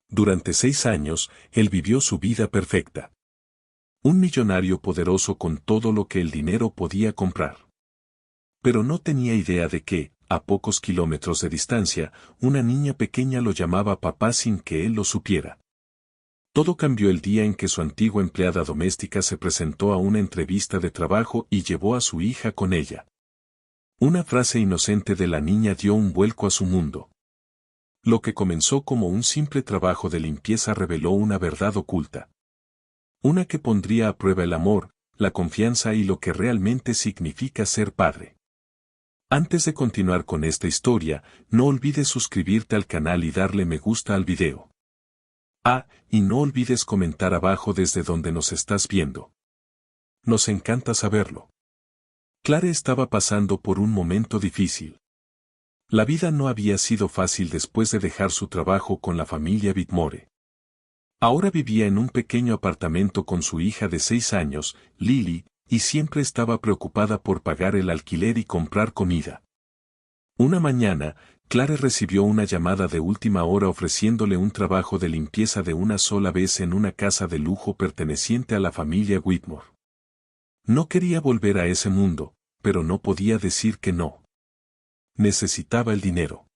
Durante 6 años, él vivió su vida perfecta. Un millonario poderoso con todo lo que el dinero podía comprar. Pero no tenía idea de que, a pocos kilómetros de distancia, una niña pequeña lo llamaba papá sin que él lo supiera. Todo cambió el día en que su antigua empleada doméstica se presentó a una entrevista de trabajo y llevó a su hija con ella. Una frase inocente de la niña dio un vuelco a su mundo. Lo que comenzó como un simple trabajo de limpieza reveló una verdad oculta. Una que pondría a prueba el amor, la confianza y lo que realmente significa ser padre. Antes de continuar con esta historia, no olvides suscribirte al canal y darle me gusta al video. Y no olvides comentar abajo desde donde nos estás viendo. Nos encanta saberlo. Clare estaba pasando por un momento difícil. La vida no había sido fácil después de dejar su trabajo con la familia Whitmore. Ahora vivía en un pequeño apartamento con su hija de 6 años, Lily, y siempre estaba preocupada por pagar el alquiler y comprar comida. Una mañana, Clare recibió una llamada de última hora ofreciéndole un trabajo de limpieza de una sola vez en una casa de lujo perteneciente a la familia Whitmore. No quería volver a ese mundo, pero no podía decir que no. Necesitaba el dinero.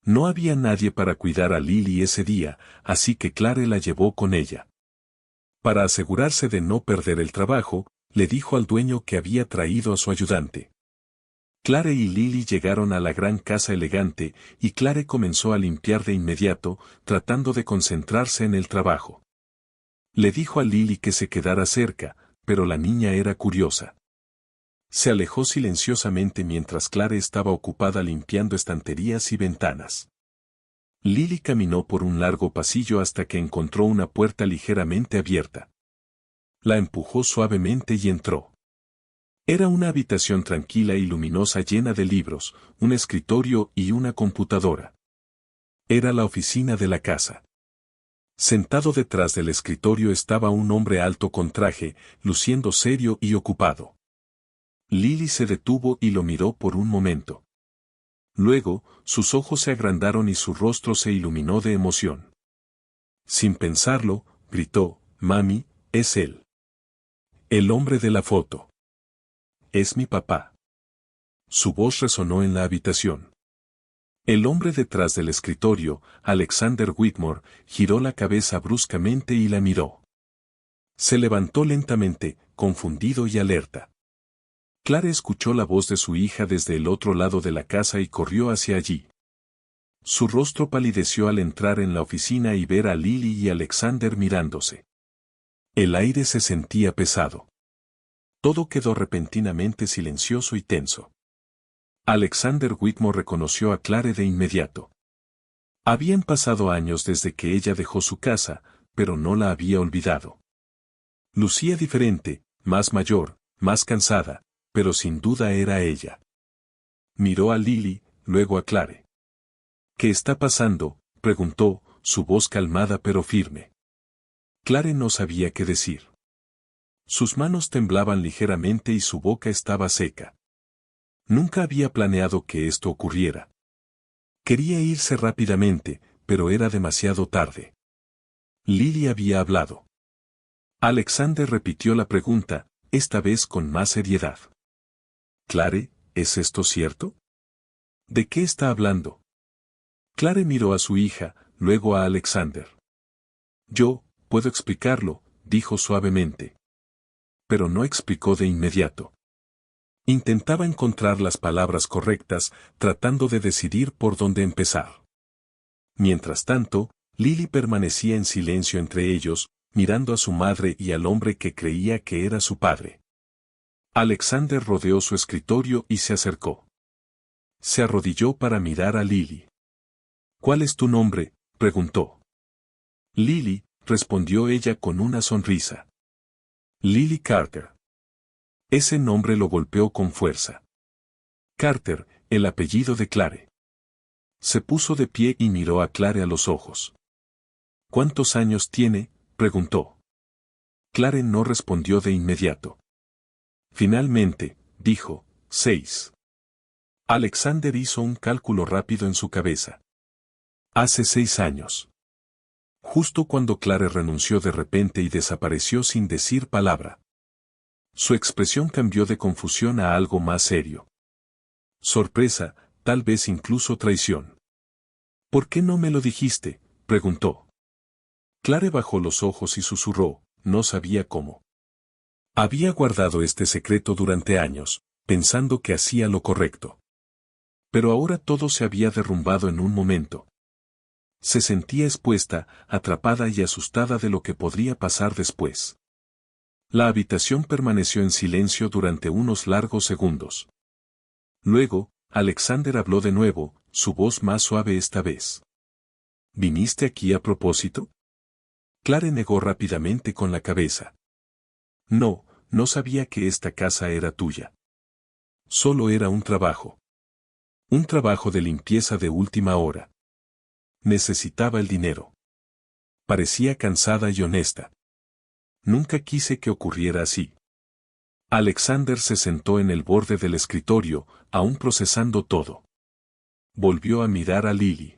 No había nadie para cuidar a Lily ese día, así que Clare la llevó con ella. Para asegurarse de no perder el trabajo, le dijo al dueño que había traído a su ayudante. Clare y Lily llegaron a la gran casa elegante, y Clare comenzó a limpiar de inmediato, tratando de concentrarse en el trabajo. Le dijo a Lily que se quedara cerca, pero la niña era curiosa. Se alejó silenciosamente mientras Clare estaba ocupada limpiando estanterías y ventanas. Lily caminó por un largo pasillo hasta que encontró una puerta ligeramente abierta. La empujó suavemente y entró. Era una habitación tranquila y luminosa llena de libros, un escritorio y una computadora. Era la oficina de la casa. Sentado detrás del escritorio estaba un hombre alto con traje, luciendo serio y ocupado. Lily se detuvo y lo miró por un momento. Luego, sus ojos se agrandaron y su rostro se iluminó de emoción. Sin pensarlo, gritó, «Mami, es él. El hombre de la foto. Es mi papá». Su voz resonó en la habitación. El hombre detrás del escritorio, Alexander Whitmore, giró la cabeza bruscamente y la miró. Se levantó lentamente, confundido y alerta. Clare escuchó la voz de su hija desde el otro lado de la casa y corrió hacia allí. Su rostro palideció al entrar en la oficina y ver a Lily y Alexander mirándose. El aire se sentía pesado. Todo quedó repentinamente silencioso y tenso. Alexander Whitmore reconoció a Clare de inmediato. Habían pasado años desde que ella dejó su casa, pero no la había olvidado. Lucía diferente, más mayor, más cansada, pero sin duda era ella. Miró a Lily, luego a Clare. «¿Qué está pasando?», preguntó, su voz calmada pero firme. Clare no sabía qué decir. Sus manos temblaban ligeramente y su boca estaba seca. Nunca había planeado que esto ocurriera. Quería irse rápidamente, pero era demasiado tarde. Lily había hablado. Alexander repitió la pregunta, esta vez con más seriedad. «Clare, ¿es esto cierto? ¿De qué está hablando?». Clare miró a su hija, luego a Alexander. «Yo, puedo explicarlo», dijo suavemente. Pero no explicó de inmediato. Intentaba encontrar las palabras correctas, tratando de decidir por dónde empezar. Mientras tanto, Lily permanecía en silencio entre ellos, mirando a su madre y al hombre que creía que era su padre. Alexander rodeó su escritorio y se acercó. Se arrodilló para mirar a Lily. «¿Cuál es tu nombre?», preguntó. «Lily», respondió ella con una sonrisa. «Lily Carter». Ese nombre lo golpeó con fuerza. Carter, el apellido de Clare. Se puso de pie y miró a Clare a los ojos. «¿Cuántos años tiene?», preguntó. Clare no respondió de inmediato. Finalmente, dijo, 6. Alexander hizo un cálculo rápido en su cabeza. «Hace 6 años». Justo cuando Clare renunció de repente y desapareció sin decir palabra. Su expresión cambió de confusión a algo más serio. Sorpresa, tal vez incluso traición. ¿Por qué no me lo dijiste?, preguntó. Clare bajó los ojos y susurró, no sabía cómo. Había guardado este secreto durante años, pensando que hacía lo correcto. Pero ahora todo se había derrumbado en un momento. Se sentía expuesta, atrapada y asustada de lo que podría pasar después. La habitación permaneció en silencio durante unos largos segundos. Luego, Alexander habló de nuevo, su voz más suave esta vez. ¿Viniste aquí a propósito? Clare negó rápidamente con la cabeza. No, no sabía que esta casa era tuya. Solo era un trabajo. Un trabajo de limpieza de última hora. Necesitaba el dinero. Parecía cansada y honesta. Nunca quise que ocurriera así. Alexander se sentó en el borde del escritorio, aún procesando todo. Volvió a mirar a Lily.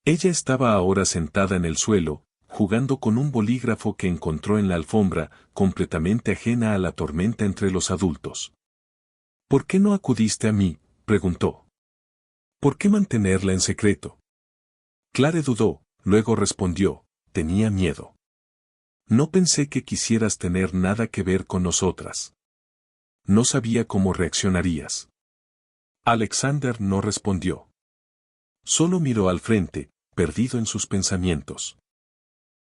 Ella estaba ahora sentada en el suelo, jugando con un bolígrafo que encontró en la alfombra, completamente ajena a la tormenta entre los adultos. ¿Por qué no acudiste a mí?, preguntó. ¿Por qué mantenerla en secreto? Clare dudó, luego respondió, tenía miedo. No pensé que quisieras tener nada que ver con nosotras. No sabía cómo reaccionarías. Alexander no respondió. Solo miró al frente, perdido en sus pensamientos.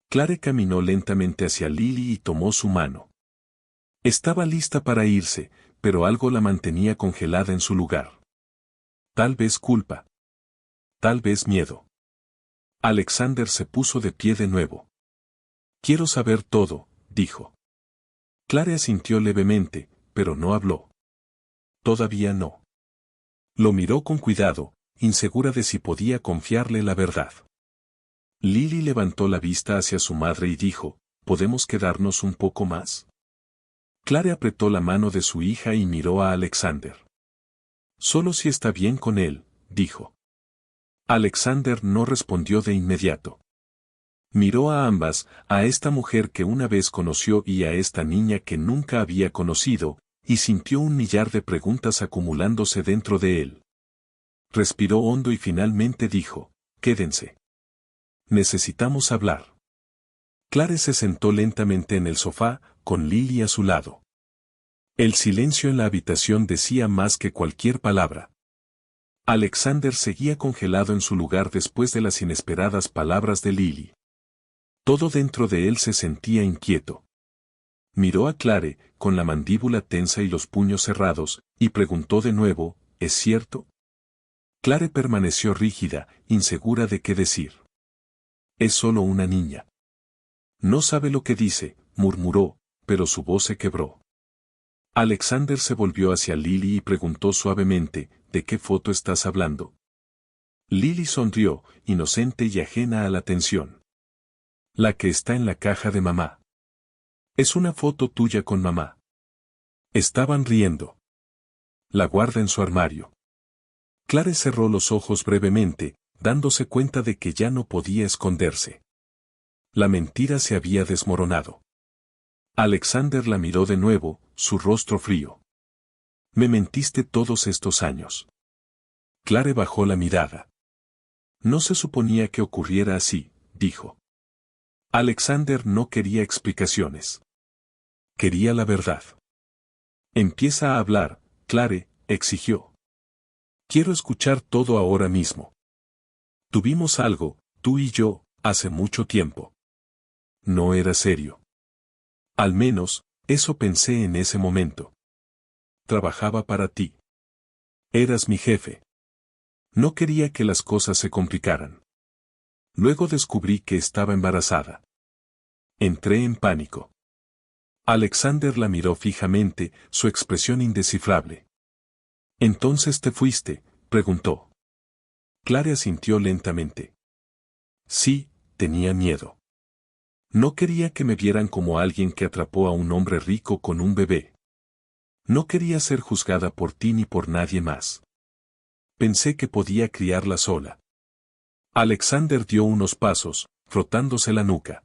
Clare caminó lentamente hacia Lily y tomó su mano. Estaba lista para irse, pero algo la mantenía congelada en su lugar. Tal vez culpa. Tal vez miedo. Alexander se puso de pie de nuevo. Quiero saber todo, dijo. Clare asintió levemente, pero no habló. Todavía no. Lo miró con cuidado, insegura de si podía confiarle la verdad. Lily levantó la vista hacia su madre y dijo, ¿podemos quedarnos un poco más? Clare apretó la mano de su hija y miró a Alexander. Solo si está bien con él, dijo. Alexander no respondió de inmediato. Miró a ambas, a esta mujer que una vez conoció y a esta niña que nunca había conocido, y sintió un millar de preguntas acumulándose dentro de él. Respiró hondo y finalmente dijo, quédense. Necesitamos hablar. Clare se sentó lentamente en el sofá, con Lily a su lado. El silencio en la habitación decía más que cualquier palabra. Alexander seguía congelado en su lugar después de las inesperadas palabras de Lily. Todo dentro de él se sentía inquieto. Miró a Clare, con la mandíbula tensa y los puños cerrados, y preguntó de nuevo, ¿es cierto? Clare permaneció rígida, insegura de qué decir. Es solo una niña. No sabe lo que dice, murmuró, pero su voz se quebró. Alexander se volvió hacia Lily y preguntó suavemente, ¿de qué foto estás hablando? Lily sonrió, inocente y ajena a la tensión. La que está en la caja de mamá. Es una foto tuya con mamá. Estaban riendo. La guarda en su armario. Clare cerró los ojos brevemente, dándose cuenta de que ya no podía esconderse. La mentira se había desmoronado. Alexander la miró de nuevo, su rostro frío. Me mentiste todos estos años. Clare bajó la mirada. No se suponía que ocurriera así, dijo. Alexander no quería explicaciones. Quería la verdad. Empieza a hablar, Clare, exigió. Quiero escuchar todo ahora mismo. Tuvimos algo, tú y yo, hace mucho tiempo. No era serio. Al menos, eso pensé en ese momento. Trabajaba para ti. Eras mi jefe. No quería que las cosas se complicaran. Luego descubrí que estaba embarazada. Entré en pánico. Alexander la miró fijamente, su expresión indescifrable. ¿Entonces te fuiste?, preguntó. Clare asintió lentamente. Sí, tenía miedo. No quería que me vieran como alguien que atrapó a un hombre rico con un bebé. No quería ser juzgada por ti ni por nadie más. Pensé que podía criarla sola. Alexander dio unos pasos, frotándose la nuca.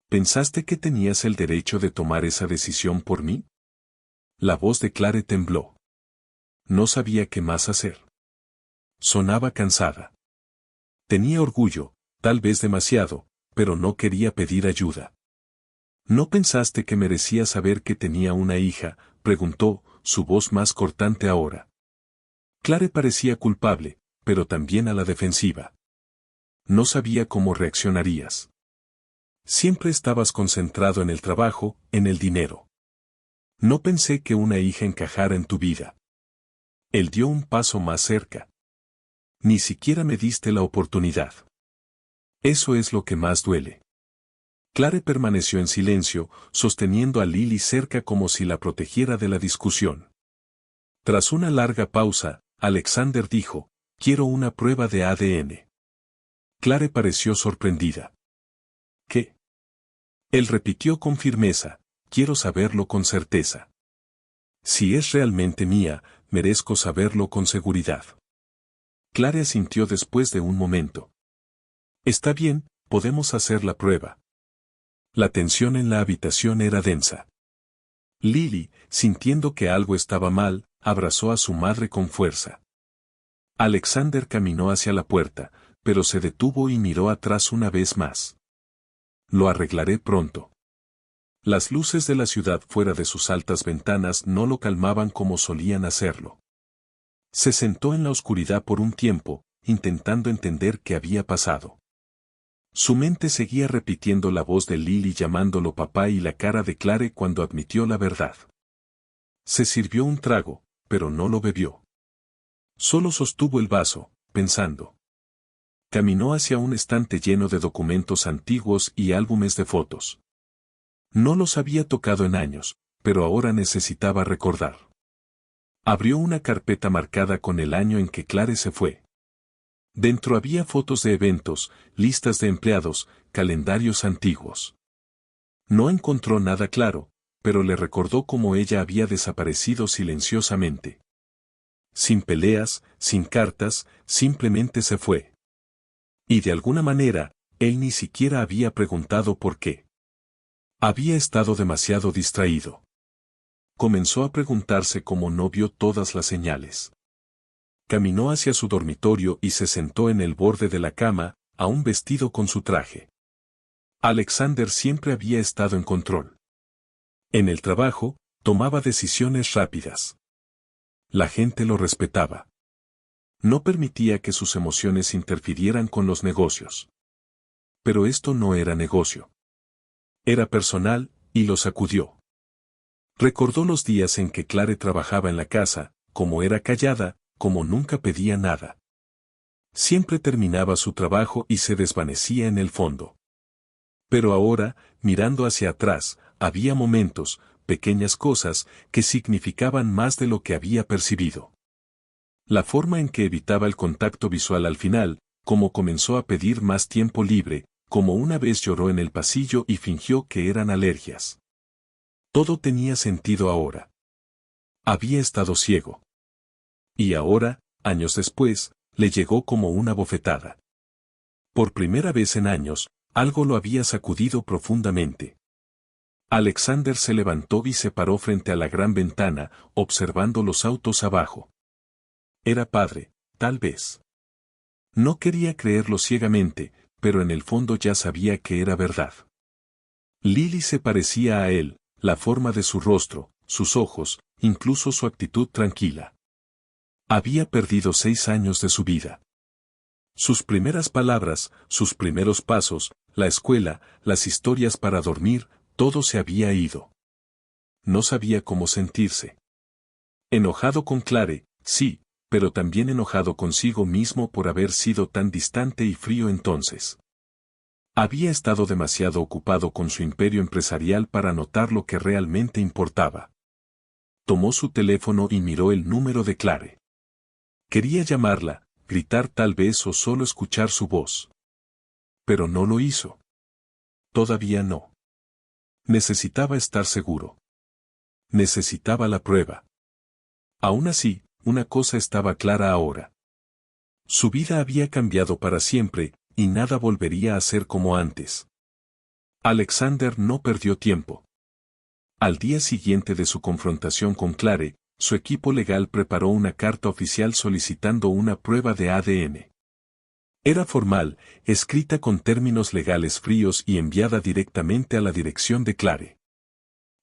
¿Pensaste que tenías el derecho de tomar esa decisión por mí? La voz de Clare tembló. No sabía qué más hacer. Sonaba cansada. Tenía orgullo, tal vez demasiado, pero no quería pedir ayuda. ¿No pensaste que merecía saber que tenía una hija?, preguntó, su voz más cortante ahora. Clare parecía culpable, pero también a la defensiva. No sabía cómo reaccionarías. Siempre estabas concentrado en el trabajo, en el dinero. No pensé que una hija encajara en tu vida. Él dio un paso más cerca. Ni siquiera me diste la oportunidad. Eso es lo que más duele. Clare permaneció en silencio, sosteniendo a Lily cerca como si la protegiera de la discusión. Tras una larga pausa, Alexander dijo, «Quiero una prueba de ADN». Clare pareció sorprendida. ¿Qué? Él repitió con firmeza, «Quiero saberlo con certeza. Si es realmente mía, merezco saberlo con seguridad». Clare asintió después de un momento. «Está bien, podemos hacer la prueba». La tensión en la habitación era densa. Lily, sintiendo que algo estaba mal, abrazó a su madre con fuerza. Alexander caminó hacia la puerta, pero se detuvo y miró atrás una vez más. «Lo arreglaré pronto». Las luces de la ciudad fuera de sus altas ventanas no lo calmaban como solían hacerlo. Se sentó en la oscuridad por un tiempo, intentando entender qué había pasado. Su mente seguía repitiendo la voz de Lily llamándolo papá y la cara de Clare cuando admitió la verdad. Se sirvió un trago, pero no lo bebió. Solo sostuvo el vaso, pensando. Caminó hacia un estante lleno de documentos antiguos y álbumes de fotos. No los había tocado en años, pero ahora necesitaba recordar. Abrió una carpeta marcada con el año en que Clare se fue. Dentro había fotos de eventos, listas de empleados, calendarios antiguos. No encontró nada claro, pero le recordó cómo ella había desaparecido silenciosamente. Sin peleas, sin cartas, simplemente se fue. Y de alguna manera, él ni siquiera había preguntado por qué. Había estado demasiado distraído. Comenzó a preguntarse cómo no vio todas las señales. Caminó hacia su dormitorio y se sentó en el borde de la cama, aún vestido con su traje. Alexander siempre había estado en control. En el trabajo, tomaba decisiones rápidas. La gente lo respetaba. No permitía que sus emociones interfirieran con los negocios. Pero esto no era negocio. Era personal, y lo sacudió. Recordó los días en que Clare trabajaba en la casa, como era callada, como nunca pedía nada. Siempre terminaba su trabajo y se desvanecía en el fondo. Pero ahora, mirando hacia atrás, había momentos, pequeñas cosas, que significaban más de lo que había percibido. La forma en que evitaba el contacto visual al final, como comenzó a pedir más tiempo libre, como una vez lloró en el pasillo y fingió que eran alergias. Todo tenía sentido ahora. Había estado ciego. Y ahora, años después, le llegó como una bofetada. Por primera vez en años, algo lo había sacudido profundamente. Alexander se levantó y se paró frente a la gran ventana, observando los autos abajo. Era padre, tal vez. No quería creerlo ciegamente, pero en el fondo ya sabía que era verdad. Lily se parecía a él, la forma de su rostro, sus ojos, incluso su actitud tranquila. Había perdido 6 años de su vida. Sus primeras palabras, sus primeros pasos, la escuela, las historias para dormir, todo se había ido. No sabía cómo sentirse. Enojado con Clare, sí, pero también enojado consigo mismo por haber sido tan distante y frío entonces. Había estado demasiado ocupado con su imperio empresarial para notar lo que realmente importaba. Tomó su teléfono y miró el número de Clare. Quería llamarla, gritar tal vez o solo escuchar su voz. Pero no lo hizo. Todavía no. Necesitaba estar seguro. Necesitaba la prueba. Aún así, una cosa estaba clara ahora. Su vida había cambiado para siempre, y nada volvería a ser como antes. Alexander no perdió tiempo. Al día siguiente de su confrontación con Clare, su equipo legal preparó una carta oficial solicitando una prueba de ADN. Era formal, escrita con términos legales fríos y enviada directamente a la dirección de Clare.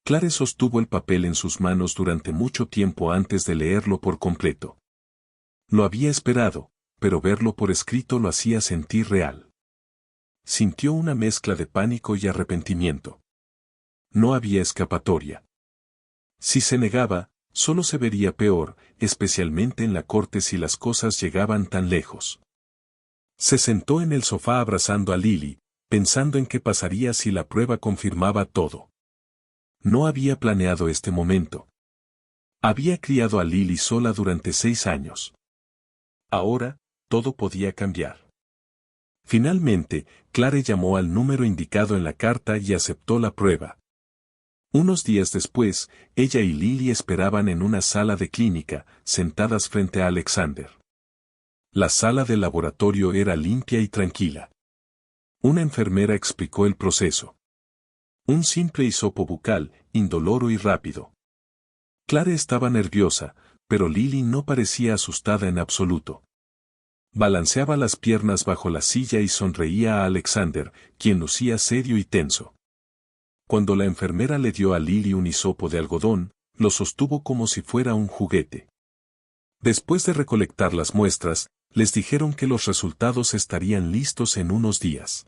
Clare sostuvo el papel en sus manos durante mucho tiempo antes de leerlo por completo. Lo había esperado, pero verlo por escrito lo hacía sentir real. Sintió una mezcla de pánico y arrepentimiento. No había escapatoria. Si se negaba, solo se vería peor, especialmente en la corte si las cosas llegaban tan lejos. Se sentó en el sofá abrazando a Lily, pensando en qué pasaría si la prueba confirmaba todo. No había planeado este momento. Había criado a Lily sola durante 6 años. Ahora, todo podía cambiar. Finalmente, Clare llamó al número indicado en la carta y aceptó la prueba. Unos días después, ella y Lily esperaban en una sala de clínica, sentadas frente a Alexander. La sala del laboratorio era limpia y tranquila. Una enfermera explicó el proceso. Un simple hisopo bucal, indoloro y rápido. Clare estaba nerviosa, pero Lily no parecía asustada en absoluto. Balanceaba las piernas bajo la silla y sonreía a Alexander, quien lucía serio y tenso. Cuando la enfermera le dio a Lily un hisopo de algodón, lo sostuvo como si fuera un juguete. Después de recolectar las muestras, les dijeron que los resultados estarían listos en unos días.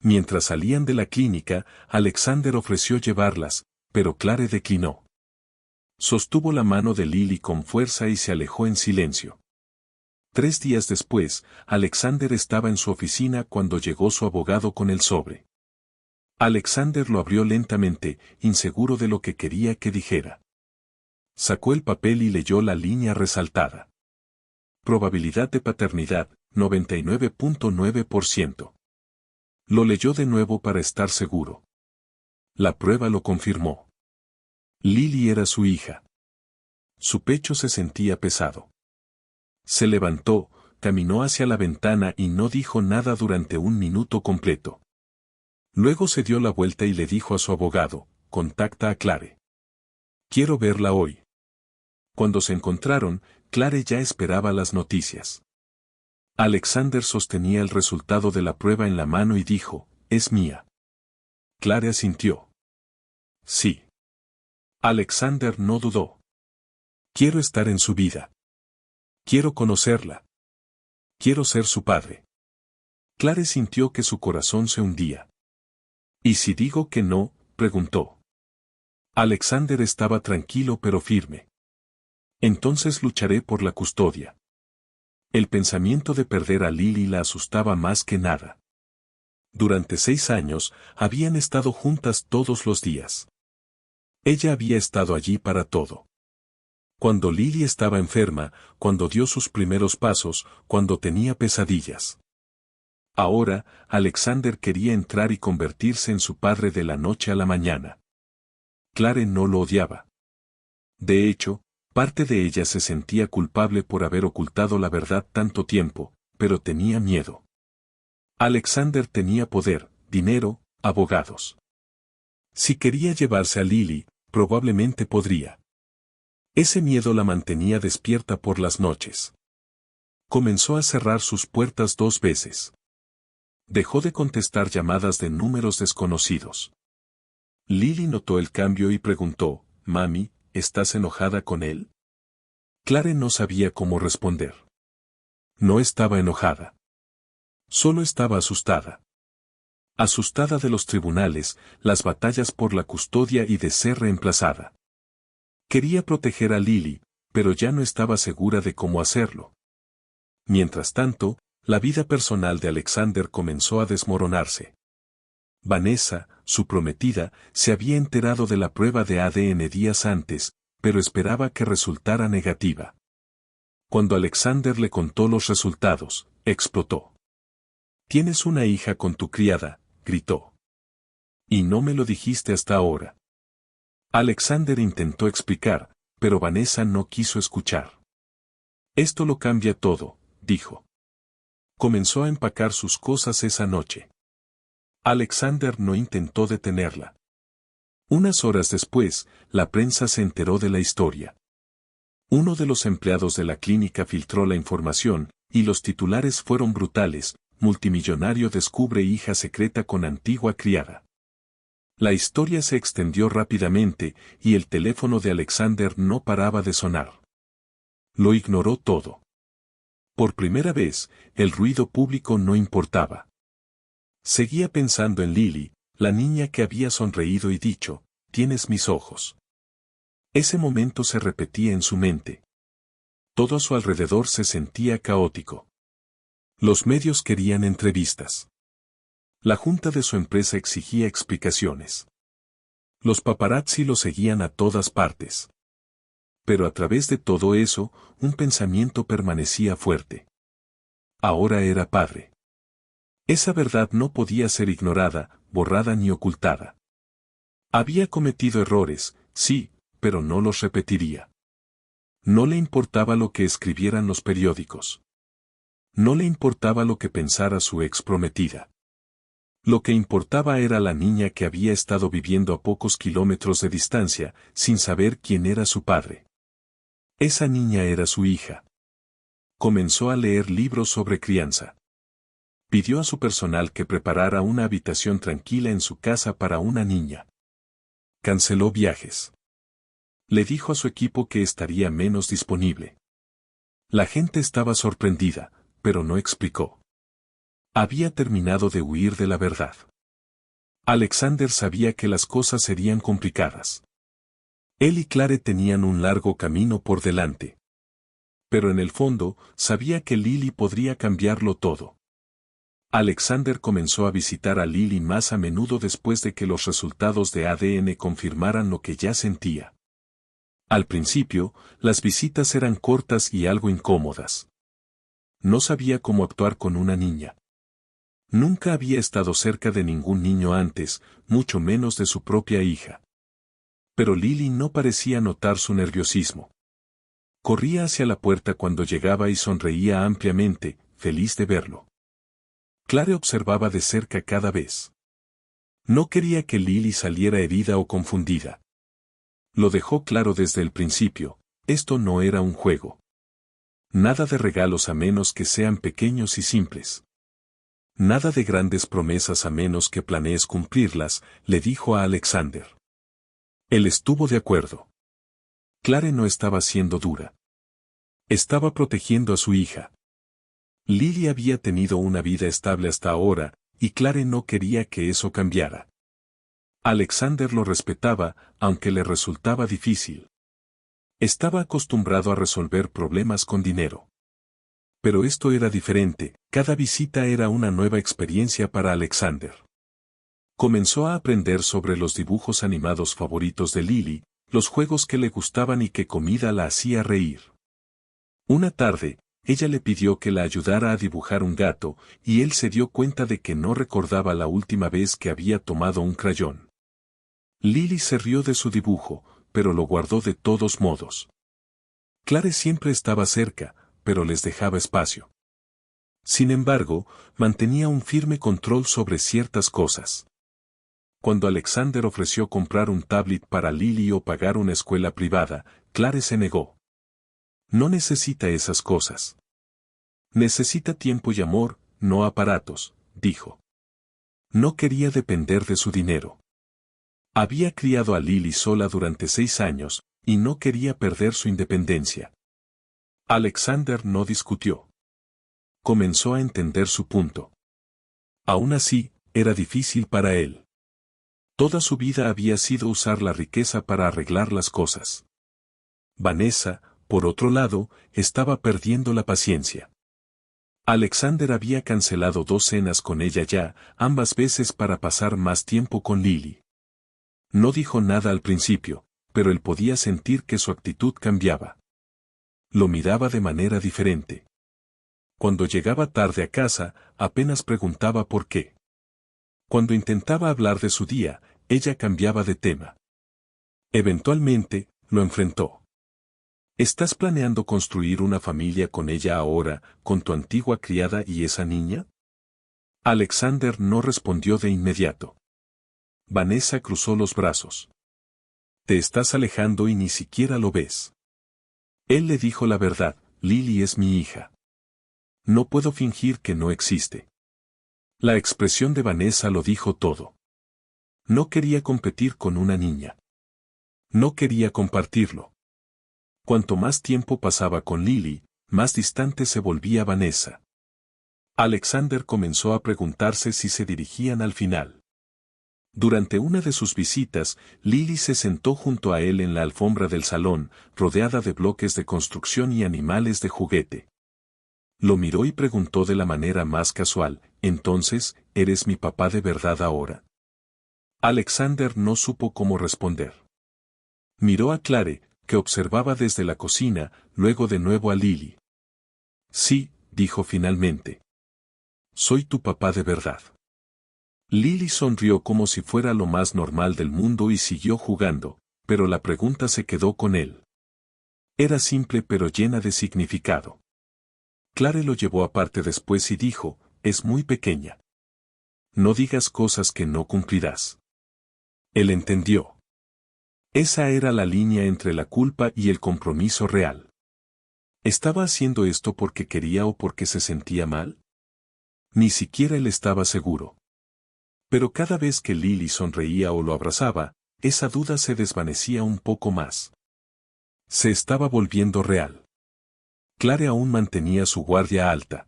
Mientras salían de la clínica, Alexander ofreció llevarlas, pero Clare declinó. Sostuvo la mano de Lily con fuerza y se alejó en silencio. 3 días después, Alexander estaba en su oficina cuando llegó su abogado con el sobre. Alexander lo abrió lentamente, inseguro de lo que quería que dijera. Sacó el papel y leyó la línea resaltada. Probabilidad de paternidad, 99.9%. Lo leyó de nuevo para estar seguro. La prueba lo confirmó. Lily era su hija. Su pecho se sentía pesado. Se levantó, caminó hacia la ventana y no dijo nada durante 1 minuto completo. Luego se dio la vuelta y le dijo a su abogado, contacta a Clare. Quiero verla hoy. Cuando se encontraron, Clare ya esperaba las noticias. Alexander sostenía el resultado de la prueba en la mano y dijo, es mía. Clare asintió. Sí. Alexander no dudó. Quiero estar en su vida. Quiero conocerla. Quiero ser su padre. Clare sintió que su corazón se hundía. ¿Y si digo que no?, preguntó. Alexander estaba tranquilo pero firme. Entonces lucharé por la custodia. El pensamiento de perder a Lily la asustaba más que nada. Durante 6 años, habían estado juntas todos los días. Ella había estado allí para todo. Cuando Lily estaba enferma, cuando dio sus primeros pasos, cuando tenía pesadillas. Ahora, Alexander quería entrar y convertirse en su padre de la noche a la mañana. Clare no lo odiaba. De hecho, parte de ella se sentía culpable por haber ocultado la verdad tanto tiempo, pero tenía miedo. Alexander tenía poder, dinero, abogados. Si quería llevarse a Lily, probablemente podría. Ese miedo la mantenía despierta por las noches. Comenzó a cerrar sus puertas 2 veces. Dejó de contestar llamadas de números desconocidos. Lily notó el cambio y preguntó, «Mami, ¿estás enojada con él?». Clare no sabía cómo responder. No estaba enojada. Solo estaba asustada. Asustada de los tribunales, las batallas por la custodia y de ser reemplazada. Quería proteger a Lily, pero ya no estaba segura de cómo hacerlo. Mientras tanto, la vida personal de Alexander comenzó a desmoronarse. Vanessa, su prometida, se había enterado de la prueba de ADN días antes, pero esperaba que resultara negativa. Cuando Alexander le contó los resultados, explotó. «Tienes una hija con tu criada», gritó. «Y no me lo dijiste hasta ahora». Alexander intentó explicar, pero Vanessa no quiso escuchar. «Esto lo cambia todo», dijo. Comenzó a empacar sus cosas esa noche. Alexander no intentó detenerla. Unas horas después, la prensa se enteró de la historia. Uno de los empleados de la clínica filtró la información, y los titulares fueron brutales: multimillonario descubre hija secreta con antigua criada. La historia se extendió rápidamente, y el teléfono de Alexander no paraba de sonar. Lo ignoró todo. Por primera vez, el ruido público no importaba. Seguía pensando en Lily, la niña que había sonreído y dicho: «Tienes mis ojos». Ese momento se repetía en su mente. Todo a su alrededor se sentía caótico. Los medios querían entrevistas. La junta de su empresa exigía explicaciones. Los paparazzi lo seguían a todas partes. Pero a través de todo eso, un pensamiento permanecía fuerte. Ahora era padre. Esa verdad no podía ser ignorada, borrada ni ocultada. Había cometido errores, sí, pero no los repetiría. No le importaba lo que escribieran los periódicos. No le importaba lo que pensara su ex prometida. Lo que importaba era la niña que había estado viviendo a pocos kilómetros de distancia, sin saber quién era su padre. Esa niña era su hija. Comenzó a leer libros sobre crianza. Pidió a su personal que preparara una habitación tranquila en su casa para una niña. Canceló viajes. Le dijo a su equipo que estaría menos disponible. La gente estaba sorprendida, pero no explicó. Había terminado de huir de la verdad. Alexander sabía que las cosas serían complicadas. Él y Clare tenían un largo camino por delante. Pero en el fondo, sabía que Lily podría cambiarlo todo. Alexander comenzó a visitar a Lily más a menudo después de que los resultados de ADN confirmaran lo que ya sentía. Al principio, las visitas eran cortas y algo incómodas. No sabía cómo actuar con una niña. Nunca había estado cerca de ningún niño antes, mucho menos de su propia hija. Pero Lily no parecía notar su nerviosismo. Corría hacia la puerta cuando llegaba y sonreía ampliamente, feliz de verlo. Clare observaba de cerca cada vez. No quería que Lily saliera herida o confundida. Lo dejó claro desde el principio: esto no era un juego. Nada de regalos a menos que sean pequeños y simples. Nada de grandes promesas a menos que planees cumplirlas, le dijo a Alexander. Él estuvo de acuerdo. Clare no estaba siendo dura. Estaba protegiendo a su hija. Lily había tenido una vida estable hasta ahora, y Clare no quería que eso cambiara. Alexander lo respetaba, aunque le resultaba difícil. Estaba acostumbrado a resolver problemas con dinero. Pero esto era diferente, cada visita era una nueva experiencia para Alexander. Comenzó a aprender sobre los dibujos animados favoritos de Lily, los juegos que le gustaban y qué comida la hacía reír. Una tarde, ella le pidió que la ayudara a dibujar un gato, y él se dio cuenta de que no recordaba la última vez que había tomado un crayón. Lily se rió de su dibujo, pero lo guardó de todos modos. Clare siempre estaba cerca, pero les dejaba espacio. Sin embargo, mantenía un firme control sobre ciertas cosas. Cuando Alexander ofreció comprar un tablet para Lily o pagar una escuela privada, Clare se negó. No necesita esas cosas. Necesita tiempo y amor, no aparatos, dijo. No quería depender de su dinero. Había criado a Lily sola durante 6 años, y no quería perder su independencia. Alexander no discutió. Comenzó a entender su punto. Aún así, era difícil para él. Toda su vida había sido usar la riqueza para arreglar las cosas. Vanessa, por otro lado, estaba perdiendo la paciencia. Alexander había cancelado 2 cenas con ella ya, ambas veces para pasar más tiempo con Lily. No dijo nada al principio, pero él podía sentir que su actitud cambiaba. Lo miraba de manera diferente. Cuando llegaba tarde a casa, apenas preguntaba por qué. Cuando intentaba hablar de su día, ella cambiaba de tema. Eventualmente, lo enfrentó. ¿Estás planeando construir una familia con ella ahora, con tu antigua criada y esa niña? Alexander no respondió de inmediato. Vanessa cruzó los brazos. Te estás alejando y ni siquiera lo ves. Él le dijo la verdad, Lily es mi hija. No puedo fingir que no existe. La expresión de Vanessa lo dijo todo. No quería competir con una niña. No quería compartirlo. Cuanto más tiempo pasaba con Lily, más distante se volvía Vanessa. Alexander comenzó a preguntarse si se dirigían al final. Durante una de sus visitas, Lily se sentó junto a él en la alfombra del salón, rodeada de bloques de construcción y animales de juguete. Lo miró y preguntó de la manera más casual, «Entonces, ¿eres mi papá de verdad ahora?» Alexander no supo cómo responder. Miró a Clare, que observaba desde la cocina, luego de nuevo a Lily. «Sí», dijo finalmente. «Soy tu papá de verdad». Lily sonrió como si fuera lo más normal del mundo y siguió jugando, pero la pregunta se quedó con él. Era simple pero llena de significado. Clare lo llevó aparte después y dijo, «Es muy pequeña. No digas cosas que no cumplirás». Él entendió. Esa era la línea entre la culpa y el compromiso real. ¿Estaba haciendo esto porque quería o porque se sentía mal? Ni siquiera él estaba seguro. Pero cada vez que Lily sonreía o lo abrazaba, esa duda se desvanecía un poco más. Se estaba volviendo real. Clare aún mantenía su guardia alta.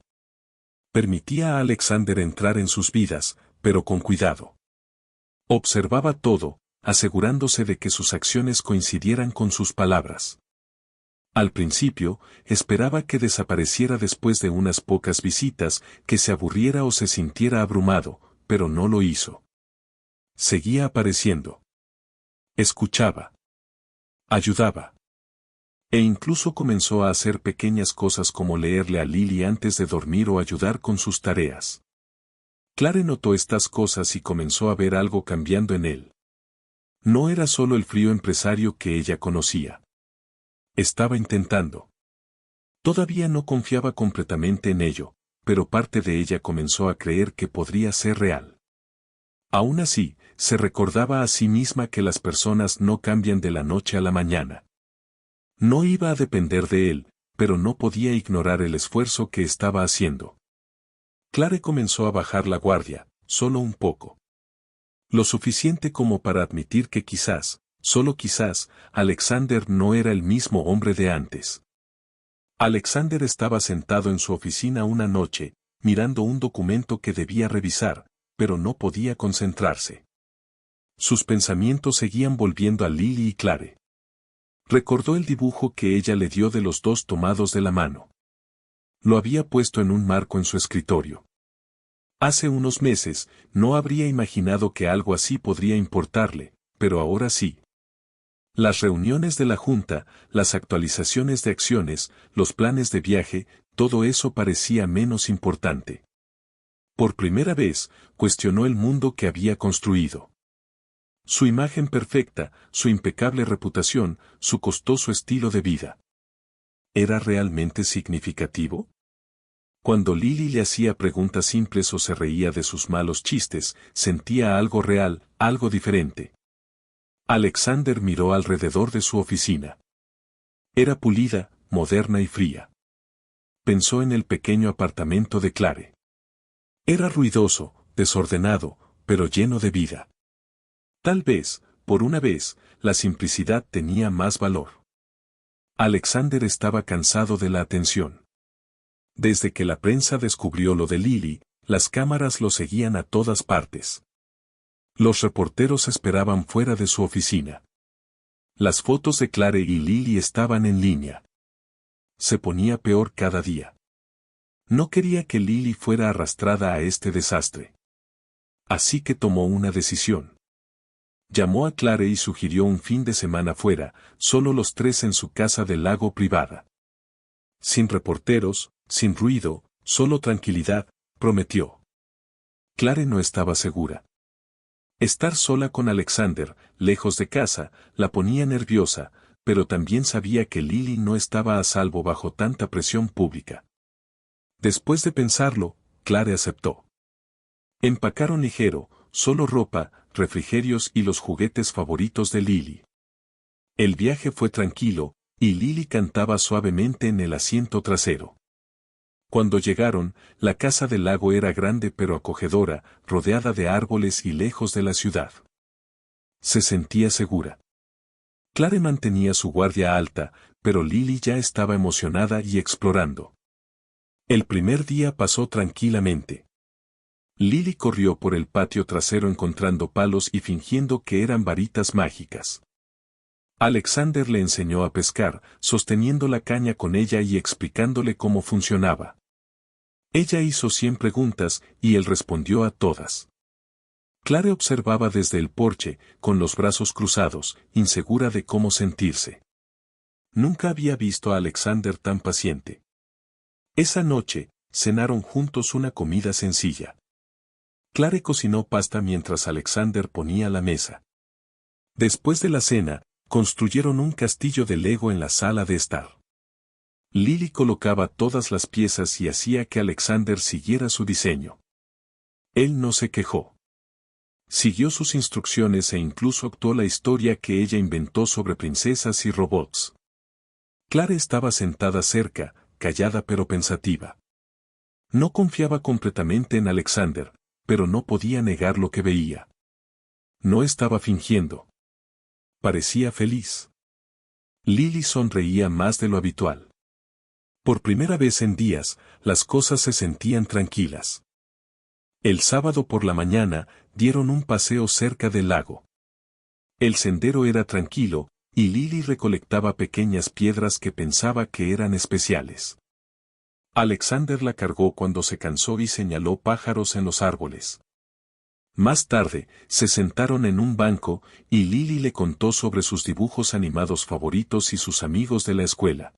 Permitía a Alexander entrar en sus vidas, pero con cuidado. Observaba todo, asegurándose de que sus acciones coincidieran con sus palabras. Al principio, esperaba que desapareciera después de unas pocas visitas, que se aburriera o se sintiera abrumado, pero no lo hizo. Seguía apareciendo. Escuchaba. Ayudaba. E incluso comenzó a hacer pequeñas cosas como leerle a Lily antes de dormir o ayudar con sus tareas. Clare notó estas cosas y comenzó a ver algo cambiando en él. No era solo el frío empresario que ella conocía. Estaba intentando. Todavía no confiaba completamente en ello, pero parte de ella comenzó a creer que podría ser real. Aún así, se recordaba a sí misma que las personas no cambian de la noche a la mañana. No iba a depender de él, pero no podía ignorar el esfuerzo que estaba haciendo. Clare comenzó a bajar la guardia, solo un poco. Lo suficiente como para admitir que quizás, solo quizás, Alexander no era el mismo hombre de antes. Alexander estaba sentado en su oficina una noche, mirando un documento que debía revisar, pero no podía concentrarse. Sus pensamientos seguían volviendo a Lily y Clare. Recordó el dibujo que ella le dio de los dos tomados de la mano. Lo había puesto en un marco en su escritorio. Hace unos meses, no habría imaginado que algo así podría importarle, pero ahora sí. Las reuniones de la junta, las actualizaciones de acciones, los planes de viaje, todo eso parecía menos importante. Por primera vez, cuestionó el mundo que había construido. Su imagen perfecta, su impecable reputación, su costoso estilo de vida. ¿Era realmente significativo? Cuando Lily le hacía preguntas simples o se reía de sus malos chistes, sentía algo real, algo diferente. Alexander miró alrededor de su oficina. Era pulida, moderna y fría. Pensó en el pequeño apartamento de Clare. Era ruidoso, desordenado, pero lleno de vida. Tal vez, por una vez, la simplicidad tenía más valor. Alexander estaba cansado de la atención. Desde que la prensa descubrió lo de Lily, las cámaras lo seguían a todas partes. Los reporteros esperaban fuera de su oficina. Las fotos de Clare y Lily estaban en línea. Se ponía peor cada día. No quería que Lily fuera arrastrada a este desastre. Así que tomó una decisión. Llamó a Clare y sugirió un fin de semana fuera, solo los tres en su casa del lago privada. Sin reporteros, sin ruido, solo tranquilidad, prometió. Clare no estaba segura. Estar sola con Alexander, lejos de casa, la ponía nerviosa, pero también sabía que Lily no estaba a salvo bajo tanta presión pública. Después de pensarlo, Clare aceptó. Empacaron ligero, solo ropa, refrigerios y los juguetes favoritos de Lily. El viaje fue tranquilo, y Lily cantaba suavemente en el asiento trasero. Cuando llegaron, la casa del lago era grande pero acogedora, rodeada de árboles y lejos de la ciudad. Se sentía segura. Clare mantenía su guardia alta, pero Lily ya estaba emocionada y explorando. El primer día pasó tranquilamente. Lily corrió por el patio trasero encontrando palos y fingiendo que eran varitas mágicas. Alexander le enseñó a pescar, sosteniendo la caña con ella y explicándole cómo funcionaba. Ella hizo 100 preguntas y él respondió a todas. Clare observaba desde el porche, con los brazos cruzados, insegura de cómo sentirse. Nunca había visto a Alexander tan paciente. Esa noche, cenaron juntos una comida sencilla. Clare cocinó pasta mientras Alexander ponía la mesa. Después de la cena, construyeron un castillo de Lego en la sala de estar. Lily colocaba todas las piezas y hacía que Alexander siguiera su diseño. Él no se quejó. Siguió sus instrucciones e incluso actuó la historia que ella inventó sobre princesas y robots. Clare estaba sentada cerca, callada pero pensativa. No confiaba completamente en Alexander, pero no podía negar lo que veía. No estaba fingiendo. Parecía feliz. Lily sonreía más de lo habitual. Por primera vez en días, las cosas se sentían tranquilas. El sábado por la mañana, dieron un paseo cerca del lago. El sendero era tranquilo, y Lily recolectaba pequeñas piedras que pensaba que eran especiales. Alexander la cargó cuando se cansó y señaló pájaros en los árboles. Más tarde, se sentaron en un banco, y Lily le contó sobre sus dibujos animados favoritos y sus amigos de la escuela.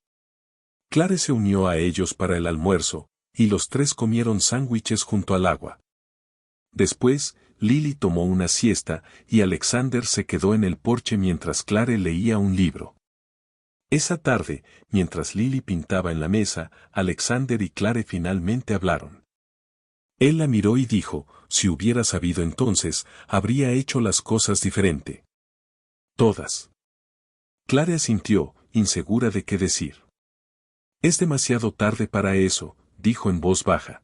Clare se unió a ellos para el almuerzo, y los tres comieron sándwiches junto al agua. Después, Lily tomó una siesta, y Alexander se quedó en el porche mientras Clare leía un libro. Esa tarde, mientras Lily pintaba en la mesa, Alexander y Clare finalmente hablaron. Él la miró y dijo, si hubiera sabido entonces, habría hecho las cosas diferente. Todas. Clare asintió, insegura de qué decir. Es demasiado tarde para eso, dijo en voz baja.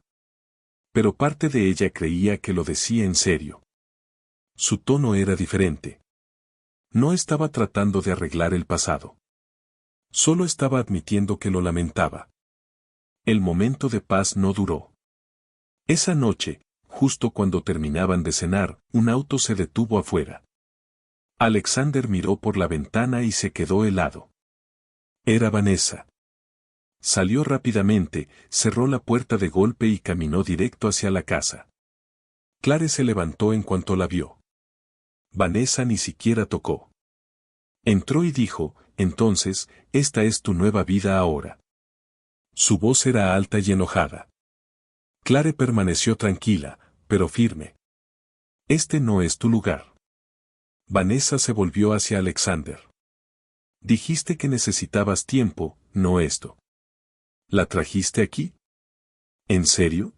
Pero parte de ella creía que lo decía en serio. Su tono era diferente. No estaba tratando de arreglar el pasado. Solo estaba admitiendo que lo lamentaba. El momento de paz no duró. Esa noche, justo cuando terminaban de cenar, un auto se detuvo afuera. Alexander miró por la ventana y se quedó helado. Era Vanessa. Salió rápidamente, cerró la puerta de golpe y caminó directo hacia la casa. Clare se levantó en cuanto la vio. Vanessa ni siquiera tocó. Entró y dijo, entonces, esta es tu nueva vida ahora. Su voz era alta y enojada. Clare permaneció tranquila, pero firme. Este no es tu lugar. Vanessa se volvió hacia Alexander. Dijiste que necesitabas tiempo, no esto. ¿La trajiste aquí? ¿En serio?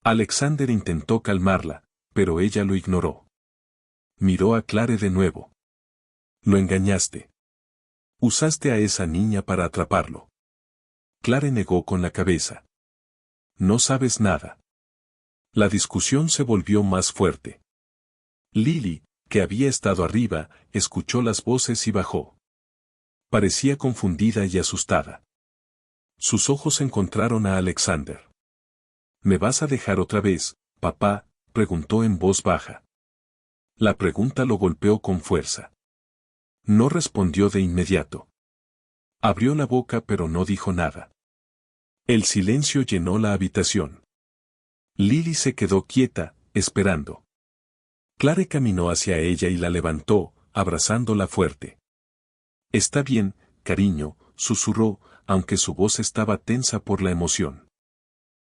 Alexander intentó calmarla, pero ella lo ignoró. Miró a Clare de nuevo. Lo engañaste. Usaste a esa niña para atraparlo. Clare negó con la cabeza. No sabes nada. La discusión se volvió más fuerte. Lily, que había estado arriba, escuchó las voces y bajó. Parecía confundida y asustada. Sus ojos encontraron a Alexander. ¿Me vas a dejar otra vez, papá?, preguntó en voz baja. La pregunta lo golpeó con fuerza. No respondió de inmediato. Abrió la boca pero no dijo nada. El silencio llenó la habitación. Lily se quedó quieta, esperando. Clare caminó hacia ella y la levantó, abrazándola fuerte. Está bien, cariño, susurró, aunque su voz estaba tensa por la emoción.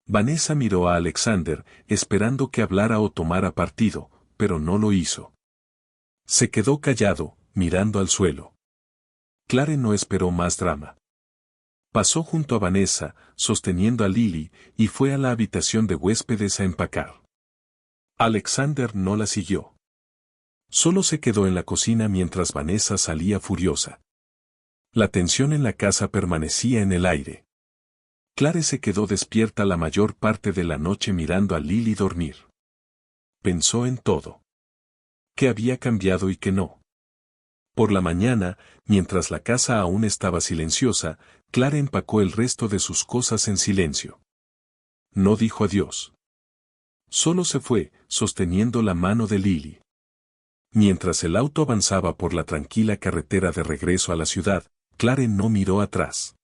Vanessa miró a Alexander, esperando que hablara o tomara partido, pero no lo hizo. Se quedó callado, mirando al suelo. Clare no esperó más drama. Pasó junto a Vanessa, sosteniendo a Lily, y fue a la habitación de huéspedes a empacar. Alexander no la siguió. Solo se quedó en la cocina mientras Vanessa salía furiosa. La tensión en la casa permanecía en el aire. Clare se quedó despierta la mayor parte de la noche mirando a Lily dormir. Pensó en todo. ¿Qué había cambiado y qué no? Por la mañana, mientras la casa aún estaba silenciosa, Clare empacó el resto de sus cosas en silencio. No dijo adiós. Solo se fue, sosteniendo la mano de Lily. Mientras el auto avanzaba por la tranquila carretera de regreso a la ciudad, Clare no miró atrás.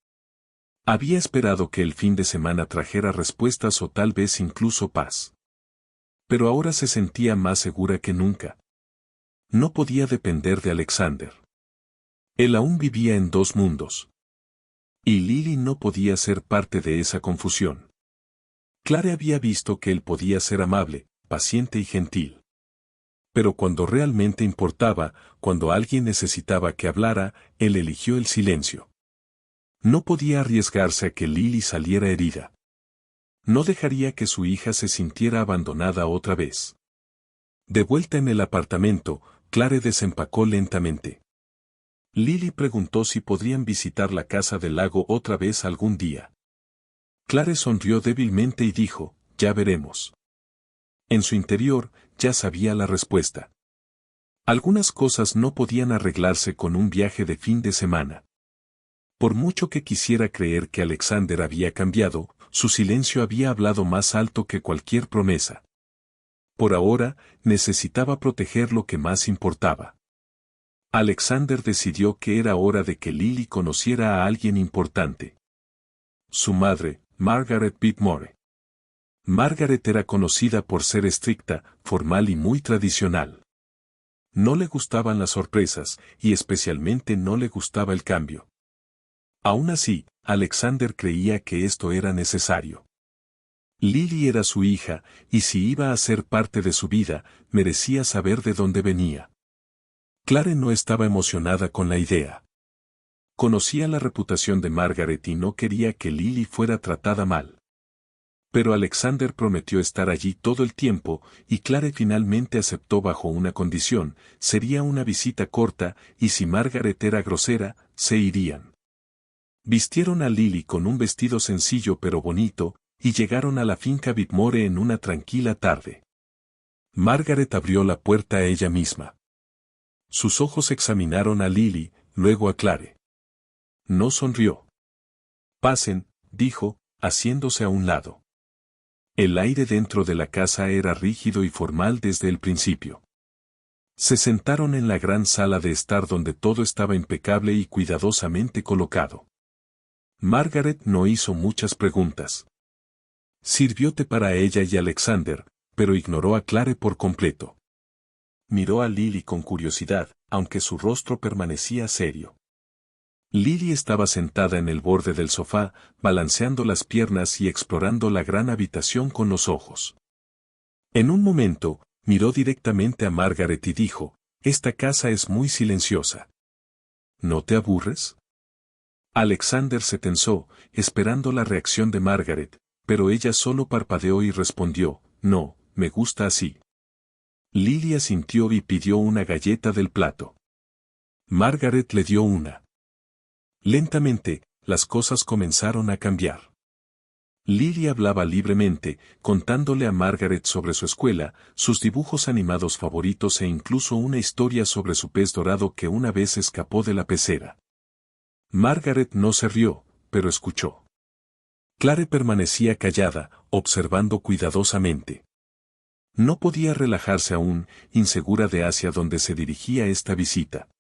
Había esperado que el fin de semana trajera respuestas o tal vez incluso paz. Pero ahora se sentía más segura que nunca. No podía depender de Alexander. Él aún vivía en dos mundos. Y Lily no podía ser parte de esa confusión. Clare había visto que él podía ser amable, paciente y gentil. Pero cuando realmente importaba, cuando alguien necesitaba que hablara, él eligió el silencio. No podía arriesgarse a que Lily saliera herida. No dejaría que su hija se sintiera abandonada otra vez. De vuelta en el apartamento, Clare desempacó lentamente. Lily preguntó si podrían visitar la casa del lago otra vez algún día. Clare sonrió débilmente y dijo, ya veremos. En su interior, ya sabía la respuesta. Algunas cosas no podían arreglarse con un viaje de fin de semana. Por mucho que quisiera creer que Alexander había cambiado, su silencio había hablado más alto que cualquier promesa. Por ahora, necesitaba proteger lo que más importaba. Alexander decidió que era hora de que Lily conociera a alguien importante. Su madre, Margaret Whitmore. Margaret era conocida por ser estricta, formal y muy tradicional. No le gustaban las sorpresas, y especialmente no le gustaba el cambio. Aún así, Alexander creía que esto era necesario. Lily era su hija, y si iba a ser parte de su vida, merecía saber de dónde venía. Clare no estaba emocionada con la idea. Conocía la reputación de Margaret y no quería que Lily fuera tratada mal. Pero Alexander prometió estar allí todo el tiempo, y Clare finalmente aceptó bajo una condición: sería una visita corta, y si Margaret era grosera, se irían. Vistieron a Lily con un vestido sencillo pero bonito, y llegaron a la finca Whitmore en una tranquila tarde. Margaret abrió la puerta a ella misma. Sus ojos examinaron a Lily, luego a Clare. No sonrió. Pasen, dijo, haciéndose a un lado. El aire dentro de la casa era rígido y formal desde el principio. Se sentaron en la gran sala de estar donde todo estaba impecable y cuidadosamente colocado. Margaret no hizo muchas preguntas. Sirvió té para ella y Alexander, pero ignoró a Clare por completo. Miró a Lily con curiosidad, aunque su rostro permanecía serio. Lily estaba sentada en el borde del sofá, balanceando las piernas y explorando la gran habitación con los ojos. En un momento, miró directamente a Margaret y dijo, «Esta casa es muy silenciosa. ¿No te aburres?» Alexander se tensó, esperando la reacción de Margaret, pero ella solo parpadeó y respondió, «No, me gusta así». Lily asintió y pidió una galleta del plato. Margaret le dio una. Lentamente, las cosas comenzaron a cambiar. Lily hablaba libremente, contándole a Margaret sobre su escuela, sus dibujos animados favoritos e incluso una historia sobre su pez dorado que una vez escapó de la pecera. Margaret no se rió, pero escuchó. Clare permanecía callada, observando cuidadosamente. No podía relajarse aún, insegura de hacia dónde se dirigía esta visita.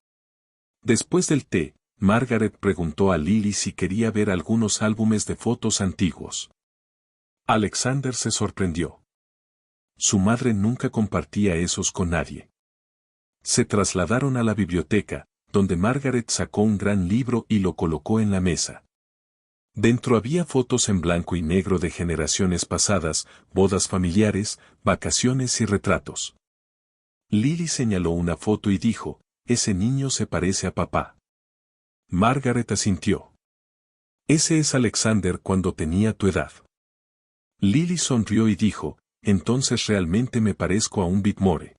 Después del té, Margaret preguntó a Lily si quería ver algunos álbumes de fotos antiguos. Alexander se sorprendió. Su madre nunca compartía esos con nadie. Se trasladaron a la biblioteca, donde Margaret sacó un gran libro y lo colocó en la mesa. Dentro había fotos en blanco y negro de generaciones pasadas, bodas familiares, vacaciones y retratos. Lily señaló una foto y dijo, «Ese niño se parece a papá». Margaret asintió. Ese es Alexander cuando tenía tu edad. Lily sonrió y dijo, entonces realmente me parezco a un Whitmore.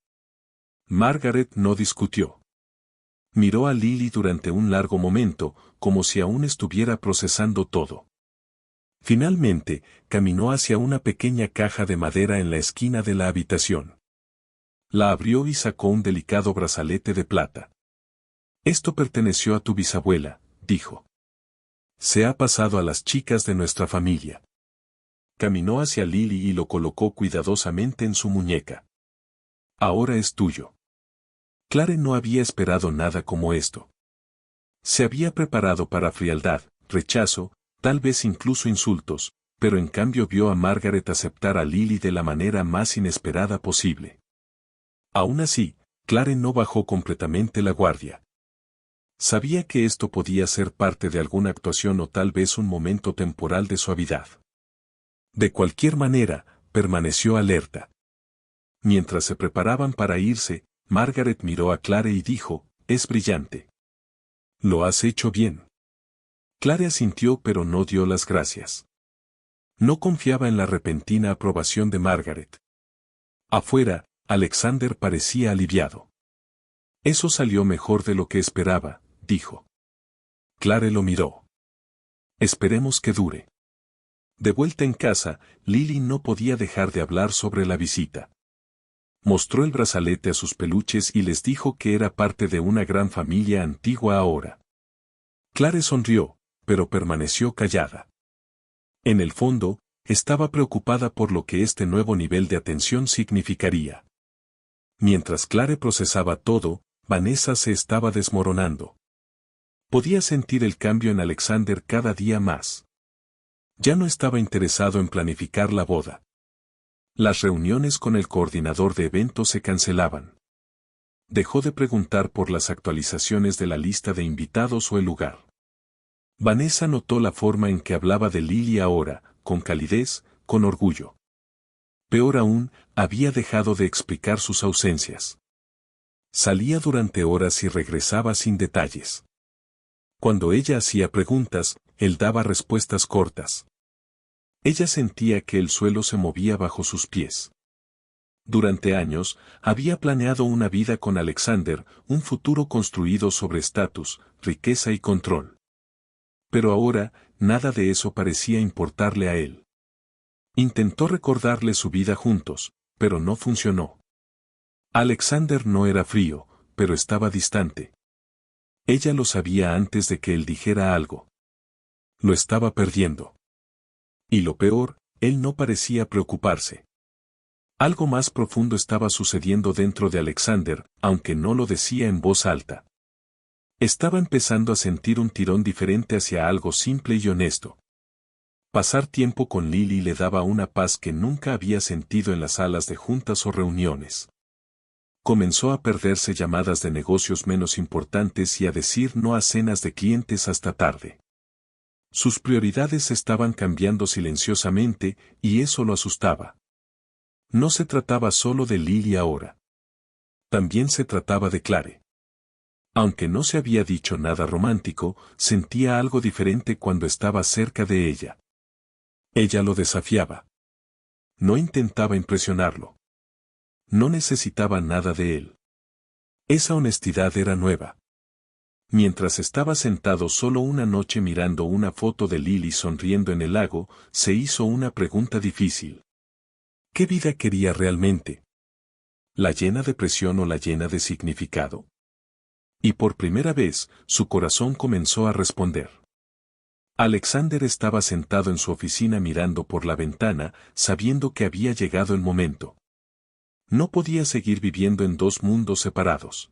Margaret no discutió. Miró a Lily durante un largo momento, como si aún estuviera procesando todo. Finalmente, caminó hacia una pequeña caja de madera en la esquina de la habitación. La abrió y sacó un delicado brazalete de plata. Esto perteneció a tu bisabuela, dijo. Se ha pasado a las chicas de nuestra familia. Caminó hacia Lily y lo colocó cuidadosamente en su muñeca. Ahora es tuyo. Clare no había esperado nada como esto. Se había preparado para frialdad, rechazo, tal vez incluso insultos, pero en cambio vio a Margaret aceptar a Lily de la manera más inesperada posible. Aún así, Clare no bajó completamente la guardia. Sabía que esto podía ser parte de alguna actuación o tal vez un momento temporal de suavidad. De cualquier manera, permaneció alerta. Mientras se preparaban para irse, Margaret miró a Clare y dijo, es brillante. Lo has hecho bien. Clare asintió pero no dio las gracias. No confiaba en la repentina aprobación de Margaret. Afuera, Alexander parecía aliviado. Eso salió mejor de lo que esperaba, dijo. Clare lo miró. Esperemos que dure. De vuelta en casa, Lily no podía dejar de hablar sobre la visita. Mostró el brazalete a sus peluches y les dijo que era parte de una gran familia antigua ahora. Clare sonrió, pero permaneció callada. En el fondo, estaba preocupada por lo que este nuevo nivel de atención significaría. Mientras Clare procesaba todo, Vanessa se estaba desmoronando. Podía sentir el cambio en Alexander cada día más. Ya no estaba interesado en planificar la boda. Las reuniones con el coordinador de eventos se cancelaban. Dejó de preguntar por las actualizaciones de la lista de invitados o el lugar. Vanessa notó la forma en que hablaba de Lily ahora, con calidez, con orgullo. Peor aún, había dejado de explicar sus ausencias. Salía durante horas y regresaba sin detalles. Cuando ella hacía preguntas, él daba respuestas cortas. Ella sentía que el suelo se movía bajo sus pies. Durante años, había planeado una vida con Alexander, un futuro construido sobre estatus, riqueza y control. Pero ahora, nada de eso parecía importarle a él. Intentó recordarle su vida juntos, pero no funcionó. Alexander no era frío, pero estaba distante. Ella lo sabía antes de que él dijera algo. Lo estaba perdiendo. Y lo peor, él no parecía preocuparse. Algo más profundo estaba sucediendo dentro de Alexander, aunque no lo decía en voz alta. Estaba empezando a sentir un tirón diferente hacia algo simple y honesto. Pasar tiempo con Lily le daba una paz que nunca había sentido en las salas de juntas o reuniones. Comenzó a perderse llamadas de negocios menos importantes y a decir no a cenas de clientes hasta tarde. Sus prioridades estaban cambiando silenciosamente, y eso lo asustaba. No se trataba solo de Lily ahora. También se trataba de Clare. Aunque no se había dicho nada romántico, sentía algo diferente cuando estaba cerca de ella. Ella lo desafiaba. No intentaba impresionarlo. No necesitaba nada de él. Esa honestidad era nueva. Mientras estaba sentado solo una noche mirando una foto de Lily sonriendo en el lago, se hizo una pregunta difícil. ¿Qué vida quería realmente? ¿La llena de presión o la llena de significado? Y por primera vez, su corazón comenzó a responder. Alexander estaba sentado en su oficina mirando por la ventana, sabiendo que había llegado el momento. No podía seguir viviendo en dos mundos separados.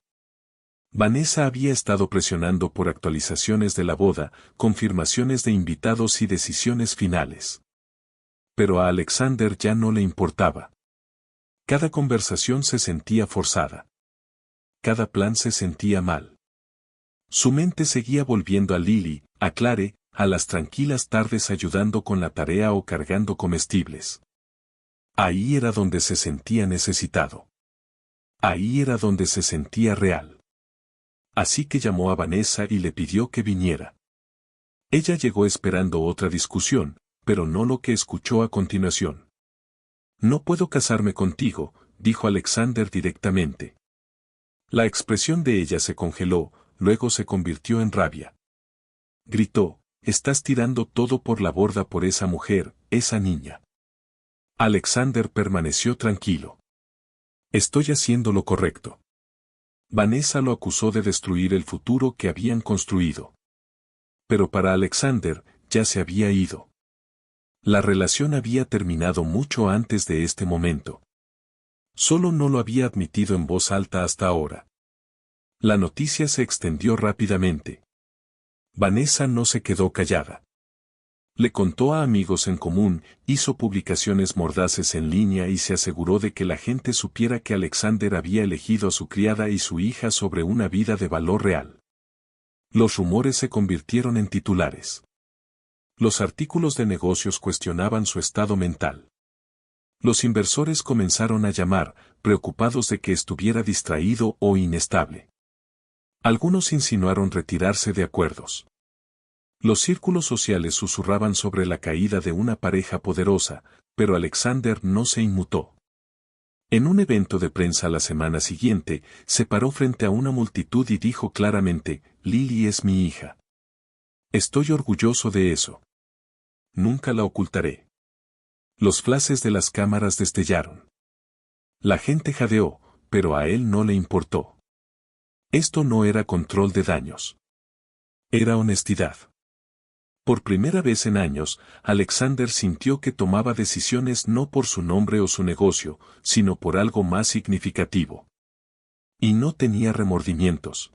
Vanessa había estado presionando por actualizaciones de la boda, confirmaciones de invitados y decisiones finales. Pero a Alexander ya no le importaba. Cada conversación se sentía forzada. Cada plan se sentía mal. Su mente seguía volviendo a Lily, a Clare, a las tranquilas tardes ayudando con la tarea o cargando comestibles. Ahí era donde se sentía necesitado. Ahí era donde se sentía real. Así que llamó a Vanessa y le pidió que viniera. Ella llegó esperando otra discusión, pero no lo que escuchó a continuación. No puedo casarme contigo, dijo Alexander directamente. La expresión de ella se congeló, luego se convirtió en rabia. Gritó, estás tirando todo por la borda por esa mujer, esa niña. Alexander permaneció tranquilo. Estoy haciendo lo correcto. Vanessa lo acusó de destruir el futuro que habían construido. Pero para Alexander, ya se había ido. La relación había terminado mucho antes de este momento. Solo no lo había admitido en voz alta hasta ahora. La noticia se extendió rápidamente. Vanessa no se quedó callada. Le contó a amigos en común, hizo publicaciones mordaces en línea y se aseguró de que la gente supiera que Alexander había elegido a su criada y su hija sobre una vida de valor real. Los rumores se convirtieron en titulares. Los artículos de negocios cuestionaban su estado mental. Los inversores comenzaron a llamar, preocupados de que estuviera distraído o inestable. Algunos insinuaron retirarse de acuerdos. Los círculos sociales susurraban sobre la caída de una pareja poderosa, pero Alexander no se inmutó. En un evento de prensa la semana siguiente, se paró frente a una multitud y dijo claramente, Lily es mi hija. Estoy orgulloso de eso. Nunca la ocultaré. Los flashes de las cámaras destellaron. La gente jadeó, pero a él no le importó. Esto no era control de daños. Era honestidad. Por primera vez en años, Alexander sintió que tomaba decisiones no por su nombre o su negocio, sino por algo más significativo. Y no tenía remordimientos.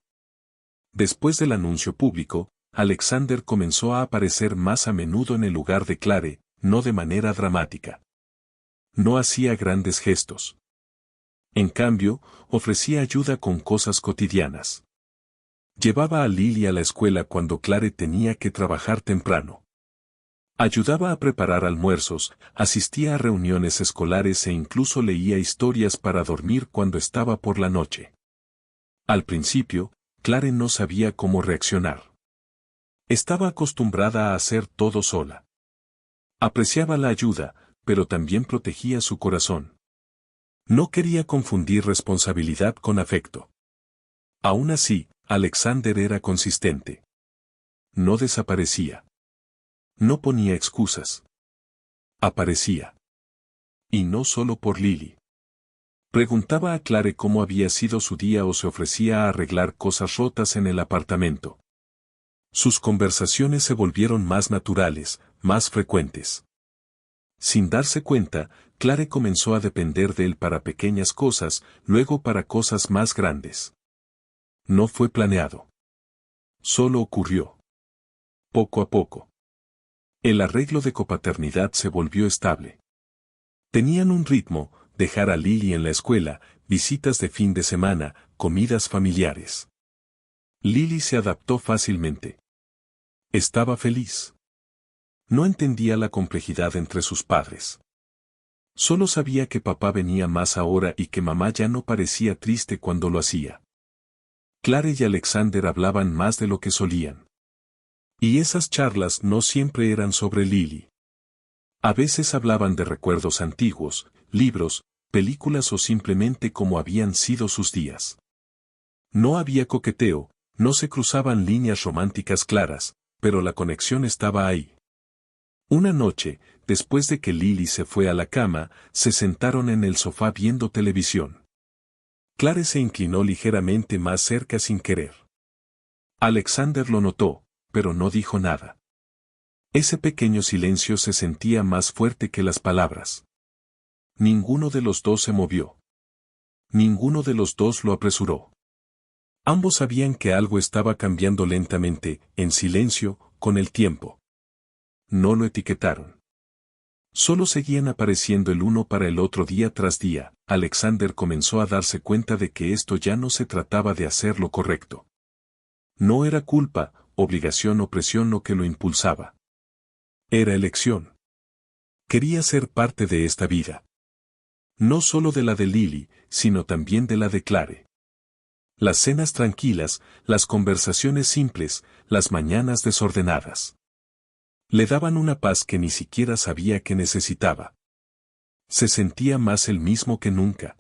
Después del anuncio público, Alexander comenzó a aparecer más a menudo en el lugar de Clare, no de manera dramática. No hacía grandes gestos. En cambio, ofrecía ayuda con cosas cotidianas. Llevaba a Lily a la escuela cuando Clare tenía que trabajar temprano. Ayudaba a preparar almuerzos, asistía a reuniones escolares e incluso leía historias para dormir cuando estaba por la noche. Al principio, Clare no sabía cómo reaccionar. Estaba acostumbrada a hacer todo sola. Apreciaba la ayuda, pero también protegía su corazón. No quería confundir responsabilidad con afecto. Aún así, Alexander era consistente. No desaparecía. No ponía excusas. Aparecía. Y no solo por Lily. Preguntaba a Clare cómo había sido su día o se ofrecía a arreglar cosas rotas en el apartamento. Sus conversaciones se volvieron más naturales, más frecuentes. Sin darse cuenta, Clare comenzó a depender de él para pequeñas cosas, luego para cosas más grandes. No fue planeado. Solo ocurrió. Poco a poco. El arreglo de copaternidad se volvió estable. Tenían un ritmo, dejar a Lily en la escuela, visitas de fin de semana, comidas familiares. Lily se adaptó fácilmente. Estaba feliz. No entendía la complejidad entre sus padres. Solo sabía que papá venía más ahora y que mamá ya no parecía triste cuando lo hacía. Clare y Alexander hablaban más de lo que solían. Y esas charlas no siempre eran sobre Lily. A veces hablaban de recuerdos antiguos, libros, películas o simplemente cómo habían sido sus días. No había coqueteo, no se cruzaban líneas románticas claras, pero la conexión estaba ahí. Una noche, después de que Lily se fue a la cama, se sentaron en el sofá viendo televisión. Clare se inclinó ligeramente más cerca sin querer. Alexander lo notó, pero no dijo nada. Ese pequeño silencio se sentía más fuerte que las palabras. Ninguno de los dos se movió. Ninguno de los dos lo apresuró. Ambos sabían que algo estaba cambiando lentamente, en silencio, con el tiempo. No lo etiquetaron. Solo seguían apareciendo el uno para el otro día tras día. Alexander comenzó a darse cuenta de que esto ya no se trataba de hacer lo correcto. No era culpa, obligación o presión lo que lo impulsaba. Era elección. Quería ser parte de esta vida. No solo de la de Lily, sino también de la de Clare. Las cenas tranquilas, las conversaciones simples, las mañanas desordenadas. Le daban una paz que ni siquiera sabía que necesitaba. Se sentía más el mismo que nunca.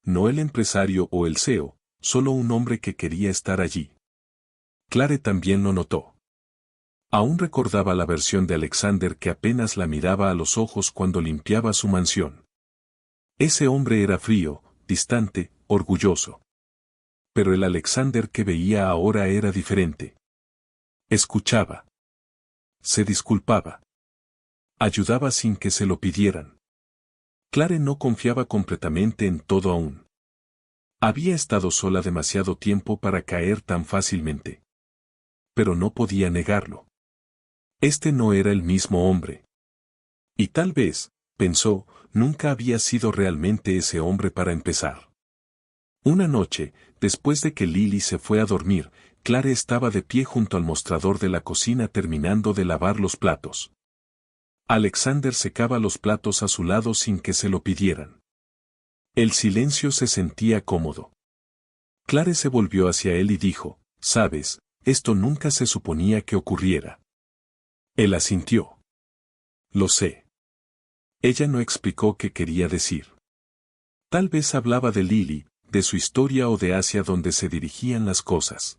No el empresario o el CEO, solo un hombre que quería estar allí. Clare también lo notó. Aún recordaba la versión de Alexander que apenas la miraba a los ojos cuando limpiaba su mansión. Ese hombre era frío, distante, orgulloso. Pero el Alexander que veía ahora era diferente. Escuchaba. Se disculpaba. Ayudaba sin que se lo pidieran. Clare no confiaba completamente en todo aún. Había estado sola demasiado tiempo para caer tan fácilmente. Pero no podía negarlo. Este no era el mismo hombre. Y tal vez, pensó, nunca había sido realmente ese hombre para empezar. Una noche, después de que Lily se fue a dormir, Clare estaba de pie junto al mostrador de la cocina terminando de lavar los platos. Alexander secaba los platos a su lado sin que se lo pidieran. El silencio se sentía cómodo. Clare se volvió hacia él y dijo, «Sabes, esto nunca se suponía que ocurriera». Él asintió. «Lo sé». Ella no explicó qué quería decir. Tal vez hablaba de Lily, de su historia o de hacia donde se dirigían las cosas.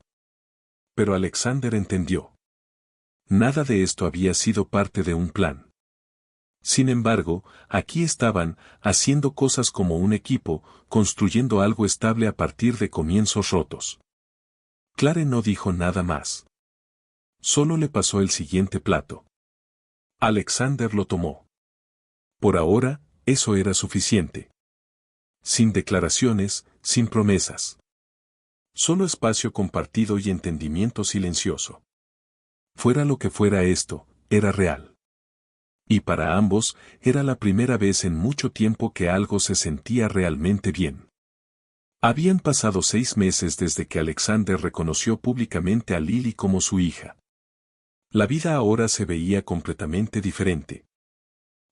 Pero Alexander entendió. Nada de esto había sido parte de un plan. Sin embargo, aquí estaban, haciendo cosas como un equipo, construyendo algo estable a partir de comienzos rotos. Clare no dijo nada más. Solo le pasó el siguiente plato. Alexander lo tomó. Por ahora, eso era suficiente. Sin declaraciones, sin promesas. Solo espacio compartido y entendimiento silencioso. Fuera lo que fuera esto, era real. Y para ambos, era la primera vez en mucho tiempo que algo se sentía realmente bien. Habían pasado 6 meses desde que Alexander reconoció públicamente a Lily como su hija. La vida ahora se veía completamente diferente.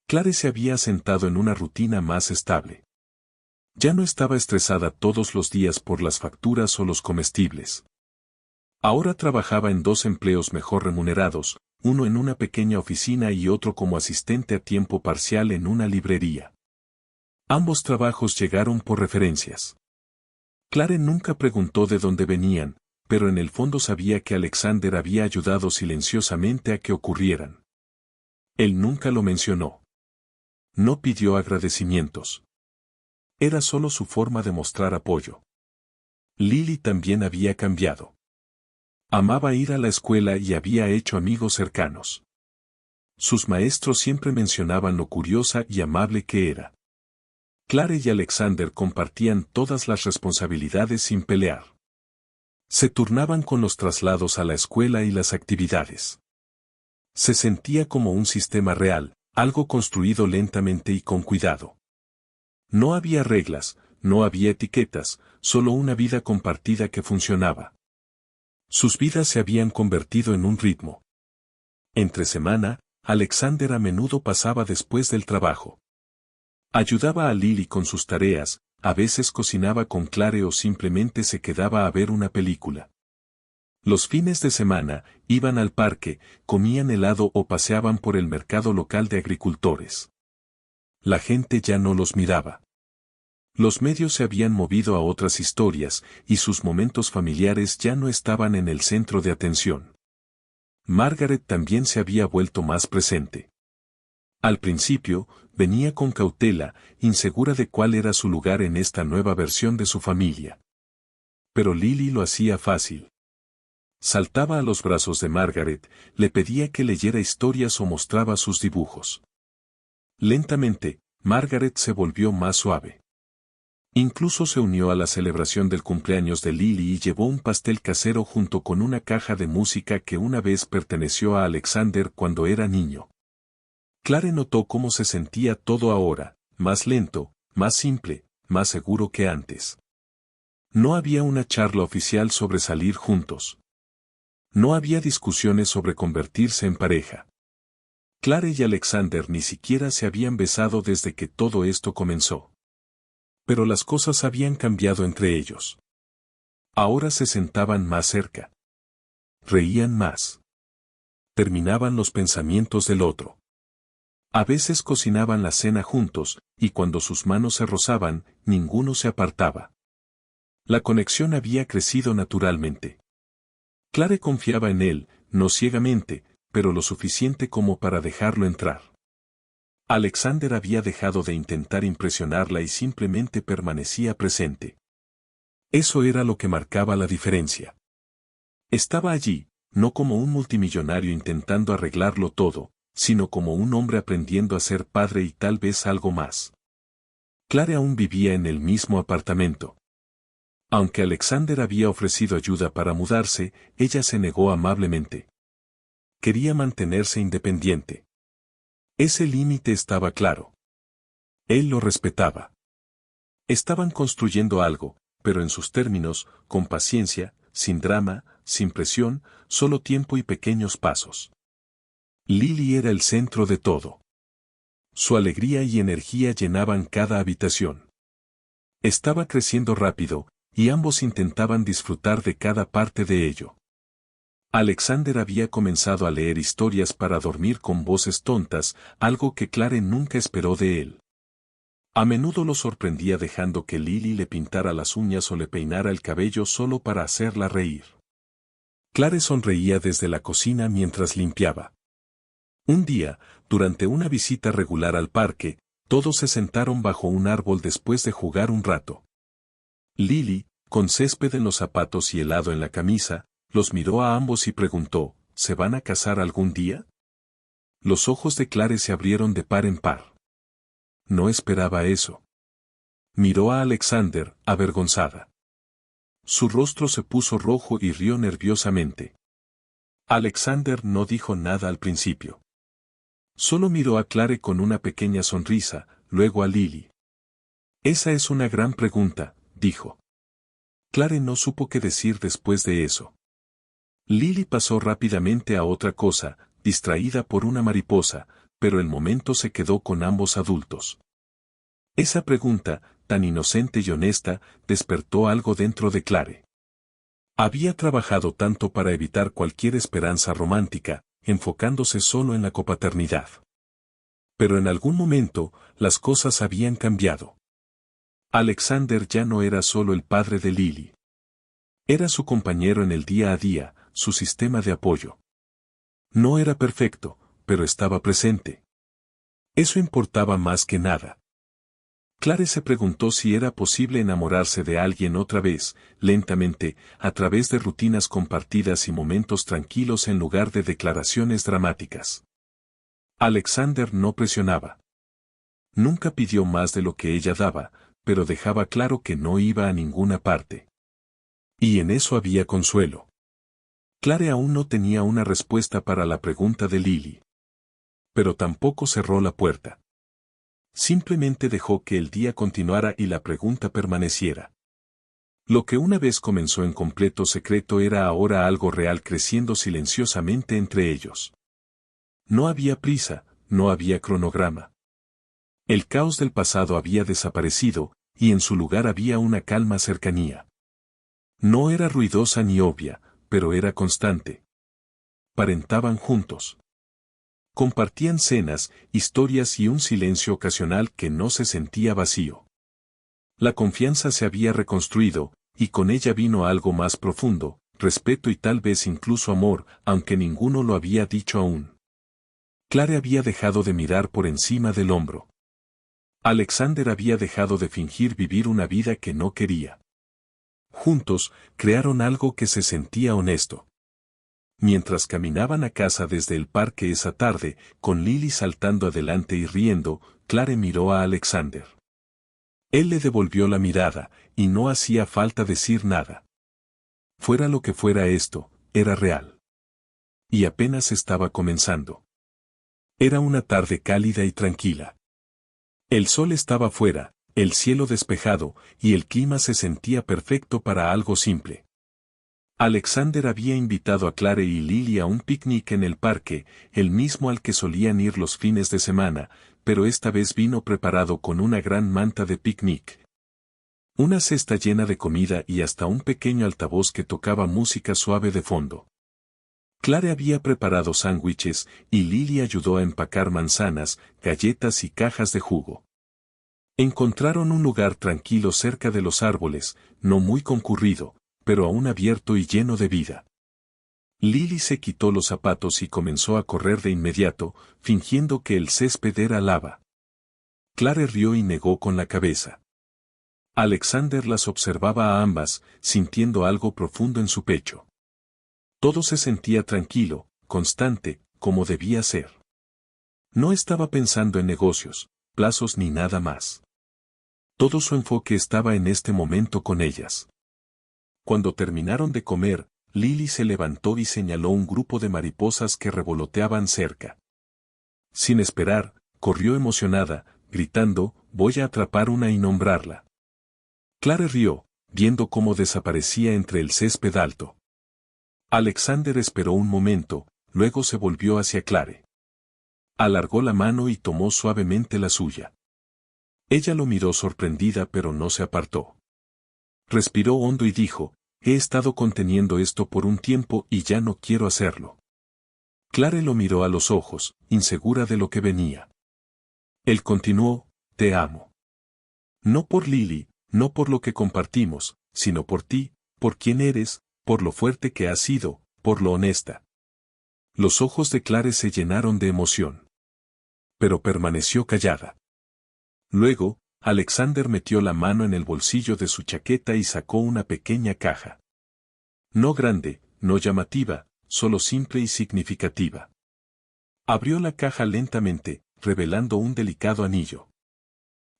Clare se había sentado en una rutina más estable. Ya no estaba estresada todos los días por las facturas o los comestibles. Ahora trabajaba en 2 empleos mejor remunerados, uno en una pequeña oficina y otro como asistente a tiempo parcial en una librería. Ambos trabajos llegaron por referencias. Clare nunca preguntó de dónde venían, pero en el fondo sabía que Alexander había ayudado silenciosamente a que ocurrieran. Él nunca lo mencionó. No pidió agradecimientos. Era solo su forma de mostrar apoyo. Lily también había cambiado. Amaba ir a la escuela y había hecho amigos cercanos. Sus maestros siempre mencionaban lo curiosa y amable que era. Clare y Alexander compartían todas las responsabilidades sin pelear. Se turnaban con los traslados a la escuela y las actividades. Se sentía como un sistema real, algo construido lentamente y con cuidado. No había reglas, no había etiquetas, solo una vida compartida que funcionaba. Sus vidas se habían convertido en un ritmo. Entre semana, Alexander a menudo pasaba después del trabajo. Ayudaba a Lily con sus tareas, a veces cocinaba con Clare o simplemente se quedaba a ver una película. Los fines de semana, iban al parque, comían helado o paseaban por el mercado local de agricultores. La gente ya no los miraba. Los medios se habían movido a otras historias, y sus momentos familiares ya no estaban en el centro de atención. Margaret también se había vuelto más presente. Al principio, venía con cautela, insegura de cuál era su lugar en esta nueva versión de su familia. Pero Lily lo hacía fácil. Saltaba a los brazos de Margaret, le pedía que leyera historias o mostraba sus dibujos. Lentamente, Margaret se volvió más suave. Incluso se unió a la celebración del cumpleaños de Lily y llevó un pastel casero junto con una caja de música que una vez perteneció a Alexander cuando era niño. Clare notó cómo se sentía todo ahora, más lento, más simple, más seguro que antes. No había una charla oficial sobre salir juntos. No había discusiones sobre convertirse en pareja. Clare y Alexander ni siquiera se habían besado desde que todo esto comenzó. Pero las cosas habían cambiado entre ellos. Ahora se sentaban más cerca. Reían más. Terminaban los pensamientos del otro. A veces cocinaban la cena juntos, y cuando sus manos se rozaban, ninguno se apartaba. La conexión había crecido naturalmente. Clare confiaba en él, no ciegamente, pero lo suficiente como para dejarlo entrar. Alexander había dejado de intentar impresionarla y simplemente permanecía presente. Eso era lo que marcaba la diferencia. Estaba allí, no como un multimillonario intentando arreglarlo todo, sino como un hombre aprendiendo a ser padre y tal vez algo más. Clare aún vivía en el mismo apartamento. Aunque Alexander había ofrecido ayuda para mudarse, ella se negó amablemente. Quería mantenerse independiente. Ese límite estaba claro. Él lo respetaba. Estaban construyendo algo, pero en sus términos, con paciencia, sin drama, sin presión, solo tiempo y pequeños pasos. Lily era el centro de todo. Su alegría y energía llenaban cada habitación. Estaba creciendo rápido, y ambos intentaban disfrutar de cada parte de ello. Alexander había comenzado a leer historias para dormir con voces tontas, algo que Clare nunca esperó de él. A menudo lo sorprendía dejando que Lily le pintara las uñas o le peinara el cabello solo para hacerla reír. Clare sonreía desde la cocina mientras limpiaba. Un día, durante una visita regular al parque, todos se sentaron bajo un árbol después de jugar un rato. Lily, con césped en los zapatos y helado en la camisa, los miró a ambos y preguntó, ¿se van a casar algún día? Los ojos de Clare se abrieron de par en par. No esperaba eso. Miró a Alexander, avergonzada. Su rostro se puso rojo y rió nerviosamente. Alexander no dijo nada al principio. Solo miró a Clare con una pequeña sonrisa, luego a Lily. Esa es una gran pregunta, dijo. Clare no supo qué decir después de eso. Lily pasó rápidamente a otra cosa, distraída por una mariposa, pero el momento se quedó con ambos adultos. Esa pregunta, tan inocente y honesta, despertó algo dentro de Clare. Había trabajado tanto para evitar cualquier esperanza romántica, enfocándose solo en la copaternidad. Pero en algún momento, las cosas habían cambiado. Alexander ya no era solo el padre de Lily. Era su compañero en el día a día, su sistema de apoyo. No era perfecto, pero estaba presente. Eso importaba más que nada. Clare se preguntó si era posible enamorarse de alguien otra vez, lentamente, a través de rutinas compartidas y momentos tranquilos en lugar de declaraciones dramáticas. Alexander no presionaba. Nunca pidió más de lo que ella daba, pero dejaba claro que no iba a ninguna parte. Y en eso había consuelo. Clare aún no tenía una respuesta para la pregunta de Lily. Pero tampoco cerró la puerta. Simplemente dejó que el día continuara y la pregunta permaneciera. Lo que una vez comenzó en completo secreto era ahora algo real creciendo silenciosamente entre ellos. No había prisa, no había cronograma. El caos del pasado había desaparecido, y en su lugar había una calma cercanía. No era ruidosa ni obvia, pero era constante. Parentaban juntos. Compartían cenas, historias y un silencio ocasional que no se sentía vacío. La confianza se había reconstruido, y con ella vino algo más profundo, respeto y tal vez incluso amor, aunque ninguno lo había dicho aún. Clare había dejado de mirar por encima del hombro. Alexander había dejado de fingir vivir una vida que no quería. Juntos, crearon algo que se sentía honesto. Mientras caminaban a casa desde el parque esa tarde, con Lily saltando adelante y riendo, Clare miró a Alexander. Él le devolvió la mirada, y no hacía falta decir nada. Fuera lo que fuera esto, era real. Y apenas estaba comenzando. Era una tarde cálida y tranquila. El sol estaba fuera, el cielo despejado, y el clima se sentía perfecto para algo simple. Alexander había invitado a Clare y Lily a un picnic en el parque, el mismo al que solían ir los fines de semana, pero esta vez vino preparado con una gran manta de picnic. Una cesta llena de comida y hasta un pequeño altavoz que tocaba música suave de fondo. Clare había preparado sándwiches y Lily ayudó a empacar manzanas, galletas y cajas de jugo. Encontraron un lugar tranquilo cerca de los árboles, no muy concurrido, pero aún abierto y lleno de vida. Lily se quitó los zapatos y comenzó a correr de inmediato, fingiendo que el césped era lava. Clare rió y negó con la cabeza. Alexander las observaba a ambas, sintiendo algo profundo en su pecho. Todo se sentía tranquilo, constante, como debía ser. No estaba pensando en negocios, plazos ni nada más. Todo su enfoque estaba en este momento con ellas. Cuando terminaron de comer, Lily se levantó y señaló un grupo de mariposas que revoloteaban cerca. Sin esperar, corrió emocionada, gritando, «Voy a atrapar una y nombrarla». Clare rió, viendo cómo desaparecía entre el césped alto. Alexander esperó un momento, luego se volvió hacia Clare. Alargó la mano y tomó suavemente la suya. Ella lo miró sorprendida pero no se apartó. Respiró hondo y dijo, «He estado conteniendo esto por un tiempo y ya no quiero hacerlo». Clare lo miró a los ojos, insegura de lo que venía. Él continuó, «Te amo. No por Lily, no por lo que compartimos, sino por ti, por quién eres, por lo fuerte que has sido, por lo honesta». Los ojos de Clare se llenaron de emoción. Pero permaneció callada. Luego, Alexander metió la mano en el bolsillo de su chaqueta y sacó una pequeña caja. No grande, no llamativa, solo simple y significativa. Abrió la caja lentamente, revelando un delicado anillo.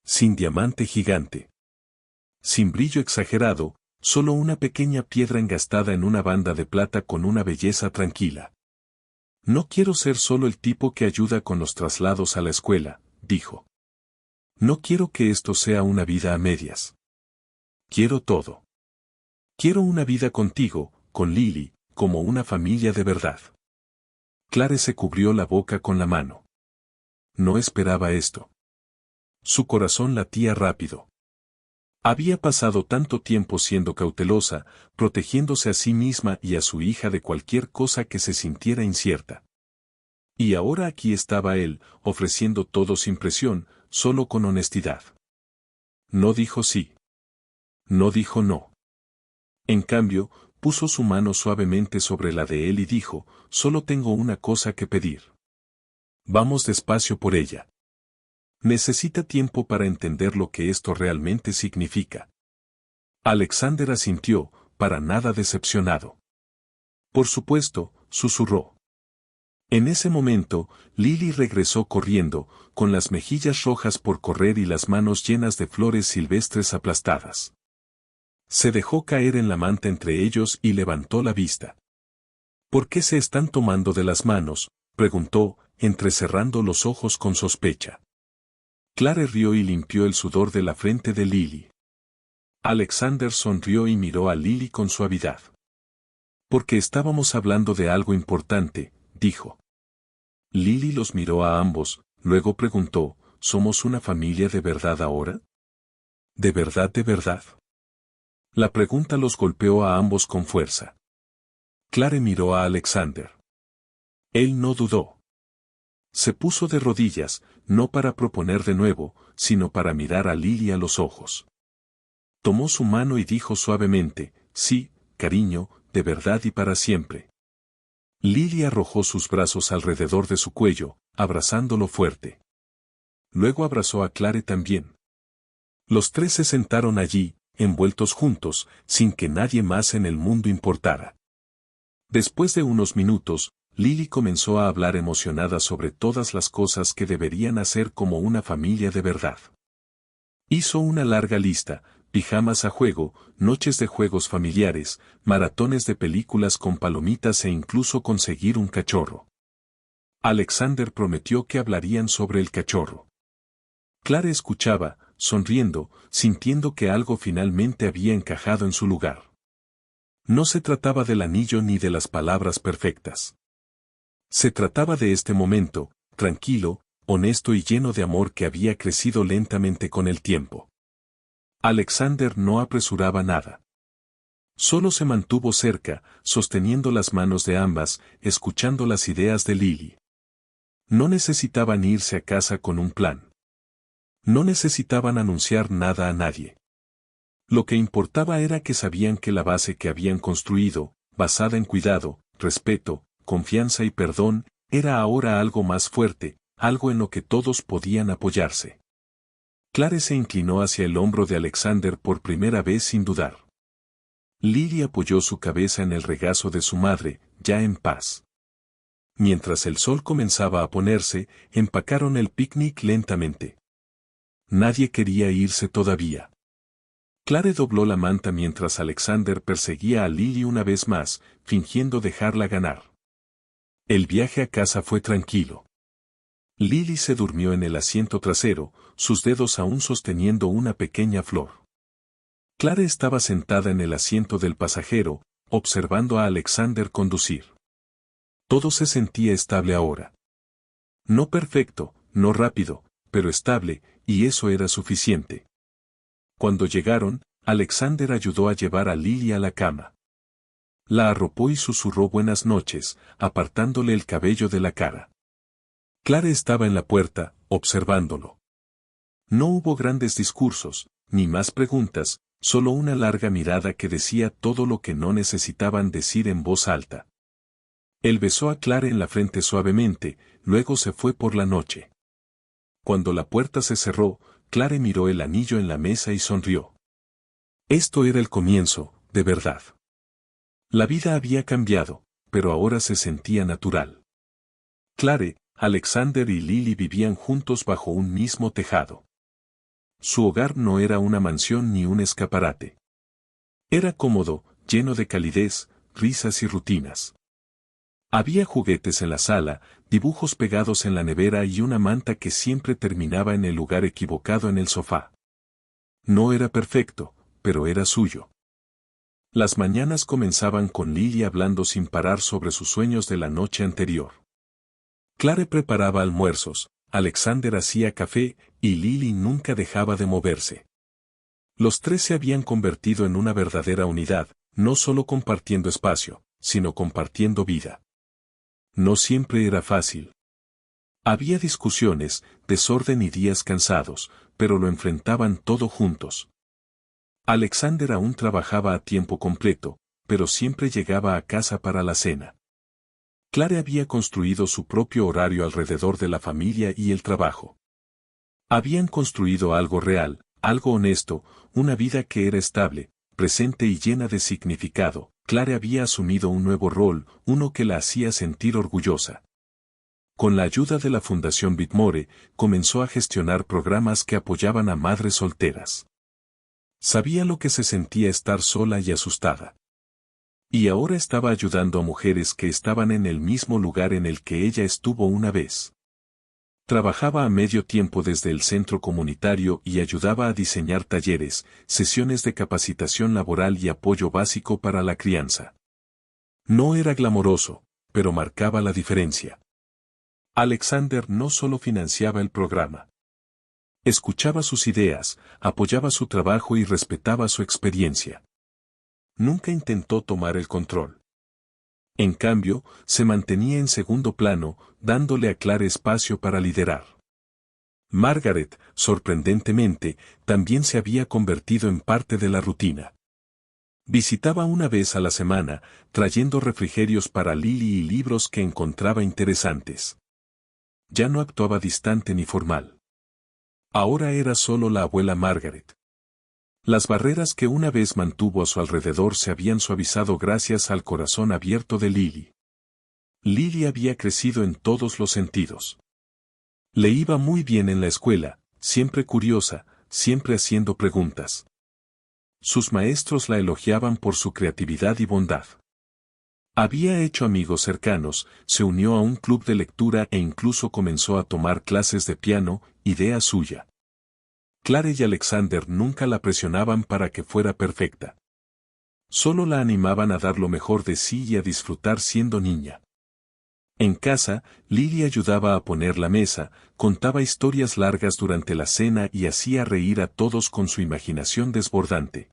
Sin diamante gigante. Sin brillo exagerado, solo una pequeña piedra engastada en una banda de plata con una belleza tranquila. «No quiero ser solo el tipo que ayuda con los traslados a la escuela», dijo. «No quiero que esto sea una vida a medias. Quiero todo. Quiero una vida contigo, con Lily, como una familia de verdad». Clare se cubrió la boca con la mano. No esperaba esto. Su corazón latía rápido. Había pasado tanto tiempo siendo cautelosa, protegiéndose a sí misma y a su hija de cualquier cosa que se sintiera incierta. Y ahora aquí estaba él, ofreciendo todo sin presión, solo con honestidad. No dijo sí. No dijo no. En cambio, puso su mano suavemente sobre la de él y dijo, «Solo tengo una cosa que pedir. Vamos despacio por ella. Necesita tiempo para entender lo que esto realmente significa». Alexander asintió, para nada decepcionado. «Por supuesto», susurró. En ese momento, Lily regresó corriendo, con las mejillas rojas por correr y las manos llenas de flores silvestres aplastadas. Se dejó caer en la manta entre ellos y levantó la vista. «¿Por qué se están tomando de las manos?», preguntó, entrecerrando los ojos con sospecha. Clare rió y limpió el sudor de la frente de Lily. Alexander sonrió y miró a Lily con suavidad. «Porque estábamos hablando de algo importante», dijo. Lily los miró a ambos, luego preguntó, «¿Somos una familia de verdad ahora?». ¿De verdad, de verdad? La pregunta los golpeó a ambos con fuerza. Clare miró a Alexander. Él no dudó. Se puso de rodillas, no para proponer de nuevo, sino para mirar a Lily a los ojos. Tomó su mano y dijo suavemente, «Sí, cariño, de verdad y para siempre». Lily arrojó sus brazos alrededor de su cuello, abrazándolo fuerte. Luego abrazó a Clare también. Los tres se sentaron allí, envueltos juntos, sin que nadie más en el mundo importara. Después de unos minutos, Lily comenzó a hablar emocionada sobre todas las cosas que deberían hacer como una familia de verdad. Hizo una larga lista: pijamas a juego, noches de juegos familiares, maratones de películas con palomitas e incluso conseguir un cachorro. Alexander prometió que hablarían sobre el cachorro. Clare escuchaba, sonriendo, sintiendo que algo finalmente había encajado en su lugar. No se trataba del anillo ni de las palabras perfectas. Se trataba de este momento, tranquilo, honesto y lleno de amor que había crecido lentamente con el tiempo. Alexander no apresuraba nada. Solo se mantuvo cerca, sosteniendo las manos de ambas, escuchando las ideas de Lily. No necesitaban irse a casa con un plan. No necesitaban anunciar nada a nadie. Lo que importaba era que sabían que la base que habían construido, basada en cuidado, respeto, confianza y perdón, era ahora algo más fuerte, algo en lo que todos podían apoyarse. Clare se inclinó hacia el hombro de Alexander por primera vez sin dudar. Lily apoyó su cabeza en el regazo de su madre, ya en paz. Mientras el sol comenzaba a ponerse, empacaron el picnic lentamente. Nadie quería irse todavía. Clare dobló la manta mientras Alexander perseguía a Lily una vez más, fingiendo dejarla ganar. El viaje a casa fue tranquilo. Lily se durmió en el asiento trasero, sus dedos aún sosteniendo una pequeña flor. Clare estaba sentada en el asiento del pasajero, observando a Alexander conducir. Todo se sentía estable ahora. No perfecto, no rápido, pero estable, y eso era suficiente. Cuando llegaron, Alexander ayudó a llevar a Lily a la cama. La arropó y susurró buenas noches, apartándole el cabello de la cara. Clare estaba en la puerta, observándolo. No hubo grandes discursos, ni más preguntas, solo una larga mirada que decía todo lo que no necesitaban decir en voz alta. Él besó a Clare en la frente suavemente, luego se fue por la noche. Cuando la puerta se cerró, Clare miró el anillo en la mesa y sonrió. Esto era el comienzo, de verdad. La vida había cambiado, pero ahora se sentía natural. Clare, Alexander y Lily vivían juntos bajo un mismo tejado. Su hogar no era una mansión ni un escaparate. Era cómodo, lleno de calidez, risas y rutinas. Había juguetes en la sala, dibujos pegados en la nevera y una manta que siempre terminaba en el lugar equivocado en el sofá. No era perfecto, pero era suyo. Las mañanas comenzaban con Lily hablando sin parar sobre sus sueños de la noche anterior. Clare preparaba almuerzos, Alexander hacía café, y Lily nunca dejaba de moverse. Los tres se habían convertido en una verdadera unidad, no solo compartiendo espacio, sino compartiendo vida. No siempre era fácil. Había discusiones, desorden y días cansados, pero lo enfrentaban todo juntos. Alexander aún trabajaba a tiempo completo, pero siempre llegaba a casa para la cena. Clare había construido su propio horario alrededor de la familia y el trabajo. Habían construido algo real, algo honesto, una vida que era estable, presente y llena de significado. Clare había asumido un nuevo rol, uno que la hacía sentir orgullosa. Con la ayuda de la Fundación Bitmore, comenzó a gestionar programas que apoyaban a madres solteras. Sabía lo que se sentía estar sola y asustada. Y ahora estaba ayudando a mujeres que estaban en el mismo lugar en el que ella estuvo una vez. Trabajaba a medio tiempo desde el centro comunitario y ayudaba a diseñar talleres, sesiones de capacitación laboral y apoyo básico para la crianza. No era glamoroso, pero marcaba la diferencia. Alexander no solo financiaba el programa. Escuchaba sus ideas, apoyaba su trabajo y respetaba su experiencia. Nunca intentó tomar el control. En cambio, se mantenía en segundo plano, dándole a Clare espacio para liderar. Margaret, sorprendentemente, también se había convertido en parte de la rutina. Visitaba una vez a la semana, trayendo refrigerios para Lily y libros que encontraba interesantes. Ya no actuaba distante ni formal. Ahora era solo la abuela Margaret. Las barreras que una vez mantuvo a su alrededor se habían suavizado gracias al corazón abierto de Lily. Lily había crecido en todos los sentidos. Le iba muy bien en la escuela, siempre curiosa, siempre haciendo preguntas. Sus maestros la elogiaban por su creatividad y bondad. Había hecho amigos cercanos, se unió a un club de lectura e incluso comenzó a tomar clases de piano, idea suya. Clare y Alexander nunca la presionaban para que fuera perfecta. Solo la animaban a dar lo mejor de sí y a disfrutar siendo niña. En casa, Lily ayudaba a poner la mesa, contaba historias largas durante la cena y hacía reír a todos con su imaginación desbordante.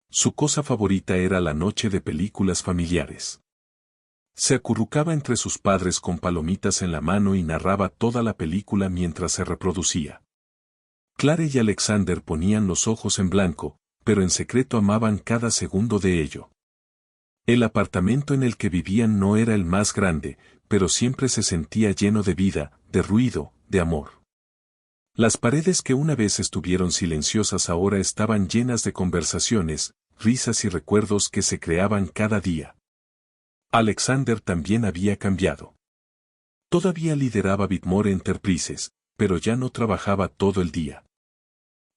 Su cosa favorita era la noche de películas familiares. Se acurrucaba entre sus padres con palomitas en la mano y narraba toda la película mientras se reproducía. Clare y Alexander ponían los ojos en blanco, pero en secreto amaban cada segundo de ello. El apartamento en el que vivían no era el más grande, pero siempre se sentía lleno de vida, de ruido, de amor. Las paredes que una vez estuvieron silenciosas ahora estaban llenas de conversaciones, risas y recuerdos que se creaban cada día. Alexander también había cambiado. Todavía lideraba Bitmore Enterprises, pero ya no trabajaba todo el día.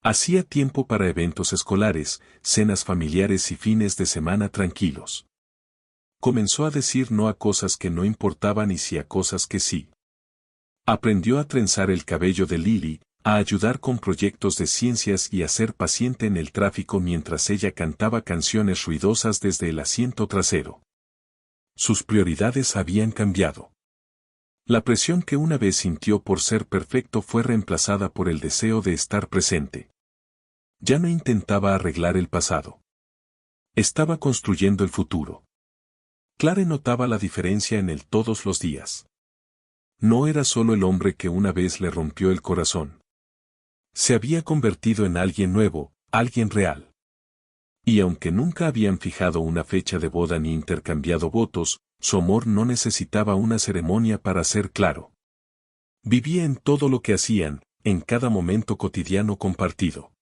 Hacía tiempo para eventos escolares, cenas familiares y fines de semana tranquilos. Comenzó a decir no a cosas que no importaban y sí a cosas que sí. Aprendió a trenzar el cabello de Lily, a ayudar con proyectos de ciencias y a ser paciente en el tráfico mientras ella cantaba canciones ruidosas desde el asiento trasero. Sus prioridades habían cambiado. La presión que una vez sintió por ser perfecto fue reemplazada por el deseo de estar presente. Ya no intentaba arreglar el pasado. Estaba construyendo el futuro. Clare notaba la diferencia en él todos los días. No era solo el hombre que una vez le rompió el corazón. Se había convertido en alguien nuevo, alguien real. Y aunque nunca habían fijado una fecha de boda ni intercambiado votos, su amor no necesitaba una ceremonia para ser claro. Vivía en todo lo que hacían, en cada momento cotidiano compartido.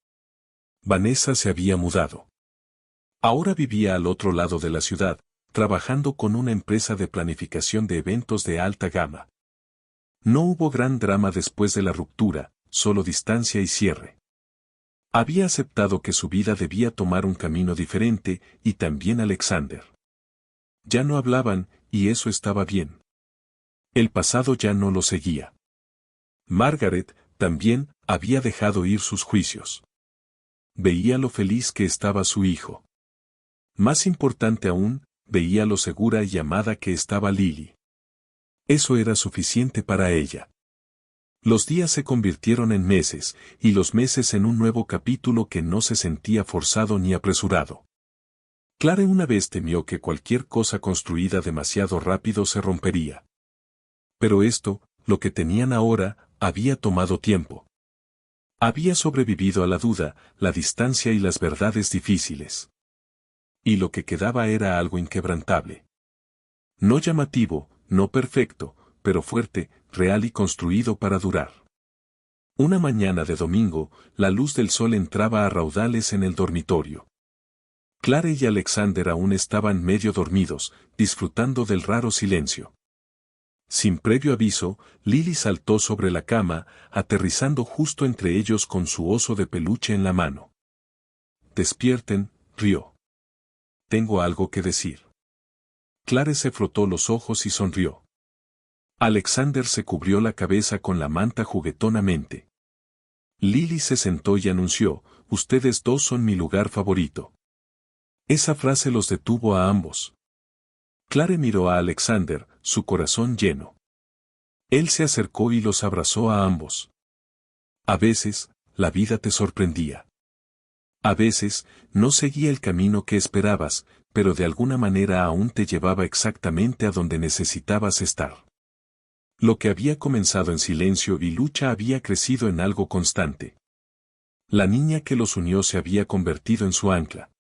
Vanessa se había mudado. Ahora vivía al otro lado de la ciudad, trabajando con una empresa de planificación de eventos de alta gama. No hubo gran drama después de la ruptura, solo distancia y cierre. Había aceptado que su vida debía tomar un camino diferente, y también Alexander. Ya no hablaban, y eso estaba bien. El pasado ya no lo seguía. Margaret, también, había dejado ir sus juicios. Veía lo feliz que estaba su hijo. Más importante aún, veía lo segura y amada que estaba Lily. Eso era suficiente para ella. Los días se convirtieron en meses, y los meses en un nuevo capítulo que no se sentía forzado ni apresurado. Clare una vez temió que cualquier cosa construida demasiado rápido se rompería. Pero esto, lo que tenían ahora, había tomado tiempo. Había sobrevivido a la duda, la distancia y las verdades difíciles. Y lo que quedaba era algo inquebrantable. No llamativo, no perfecto, pero fuerte, real y construido para durar. Una mañana de domingo, la luz del sol entraba a raudales en el dormitorio. Clare y Alexander aún estaban medio dormidos, disfrutando del raro silencio. Sin previo aviso, Lily saltó sobre la cama, aterrizando justo entre ellos con su oso de peluche en la mano. «Despierten», rió. «Tengo algo que decir». Clare se frotó los ojos y sonrió. Alexander se cubrió la cabeza con la manta juguetonamente. Lily se sentó y anunció, «Ustedes dos son mi lugar favorito». Esa frase los detuvo a ambos. Clare miró a Alexander, su corazón lleno. Él se acercó y los abrazó a ambos. A veces, la vida te sorprendía. A veces, no seguía el camino que esperabas, pero de alguna manera aún te llevaba exactamente a donde necesitabas estar. Lo que había comenzado en silencio y lucha había crecido en algo constante. La niña que los unió se había convertido en su ancla.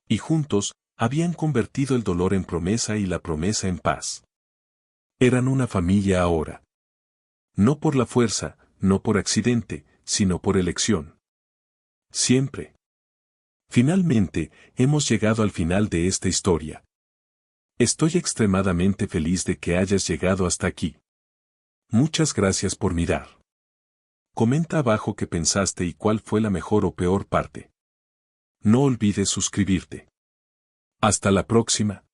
Y juntos, habían convertido el dolor en promesa y la promesa en paz. Eran una familia ahora. No por la fuerza, no por accidente, sino por elección. Siempre. Finalmente, hemos llegado al final de esta historia. Estoy extremadamente feliz de que hayas llegado hasta aquí. Muchas gracias por mirar. Comenta abajo qué pensaste y cuál fue la mejor o peor parte. No olvides suscribirte. Hasta la próxima.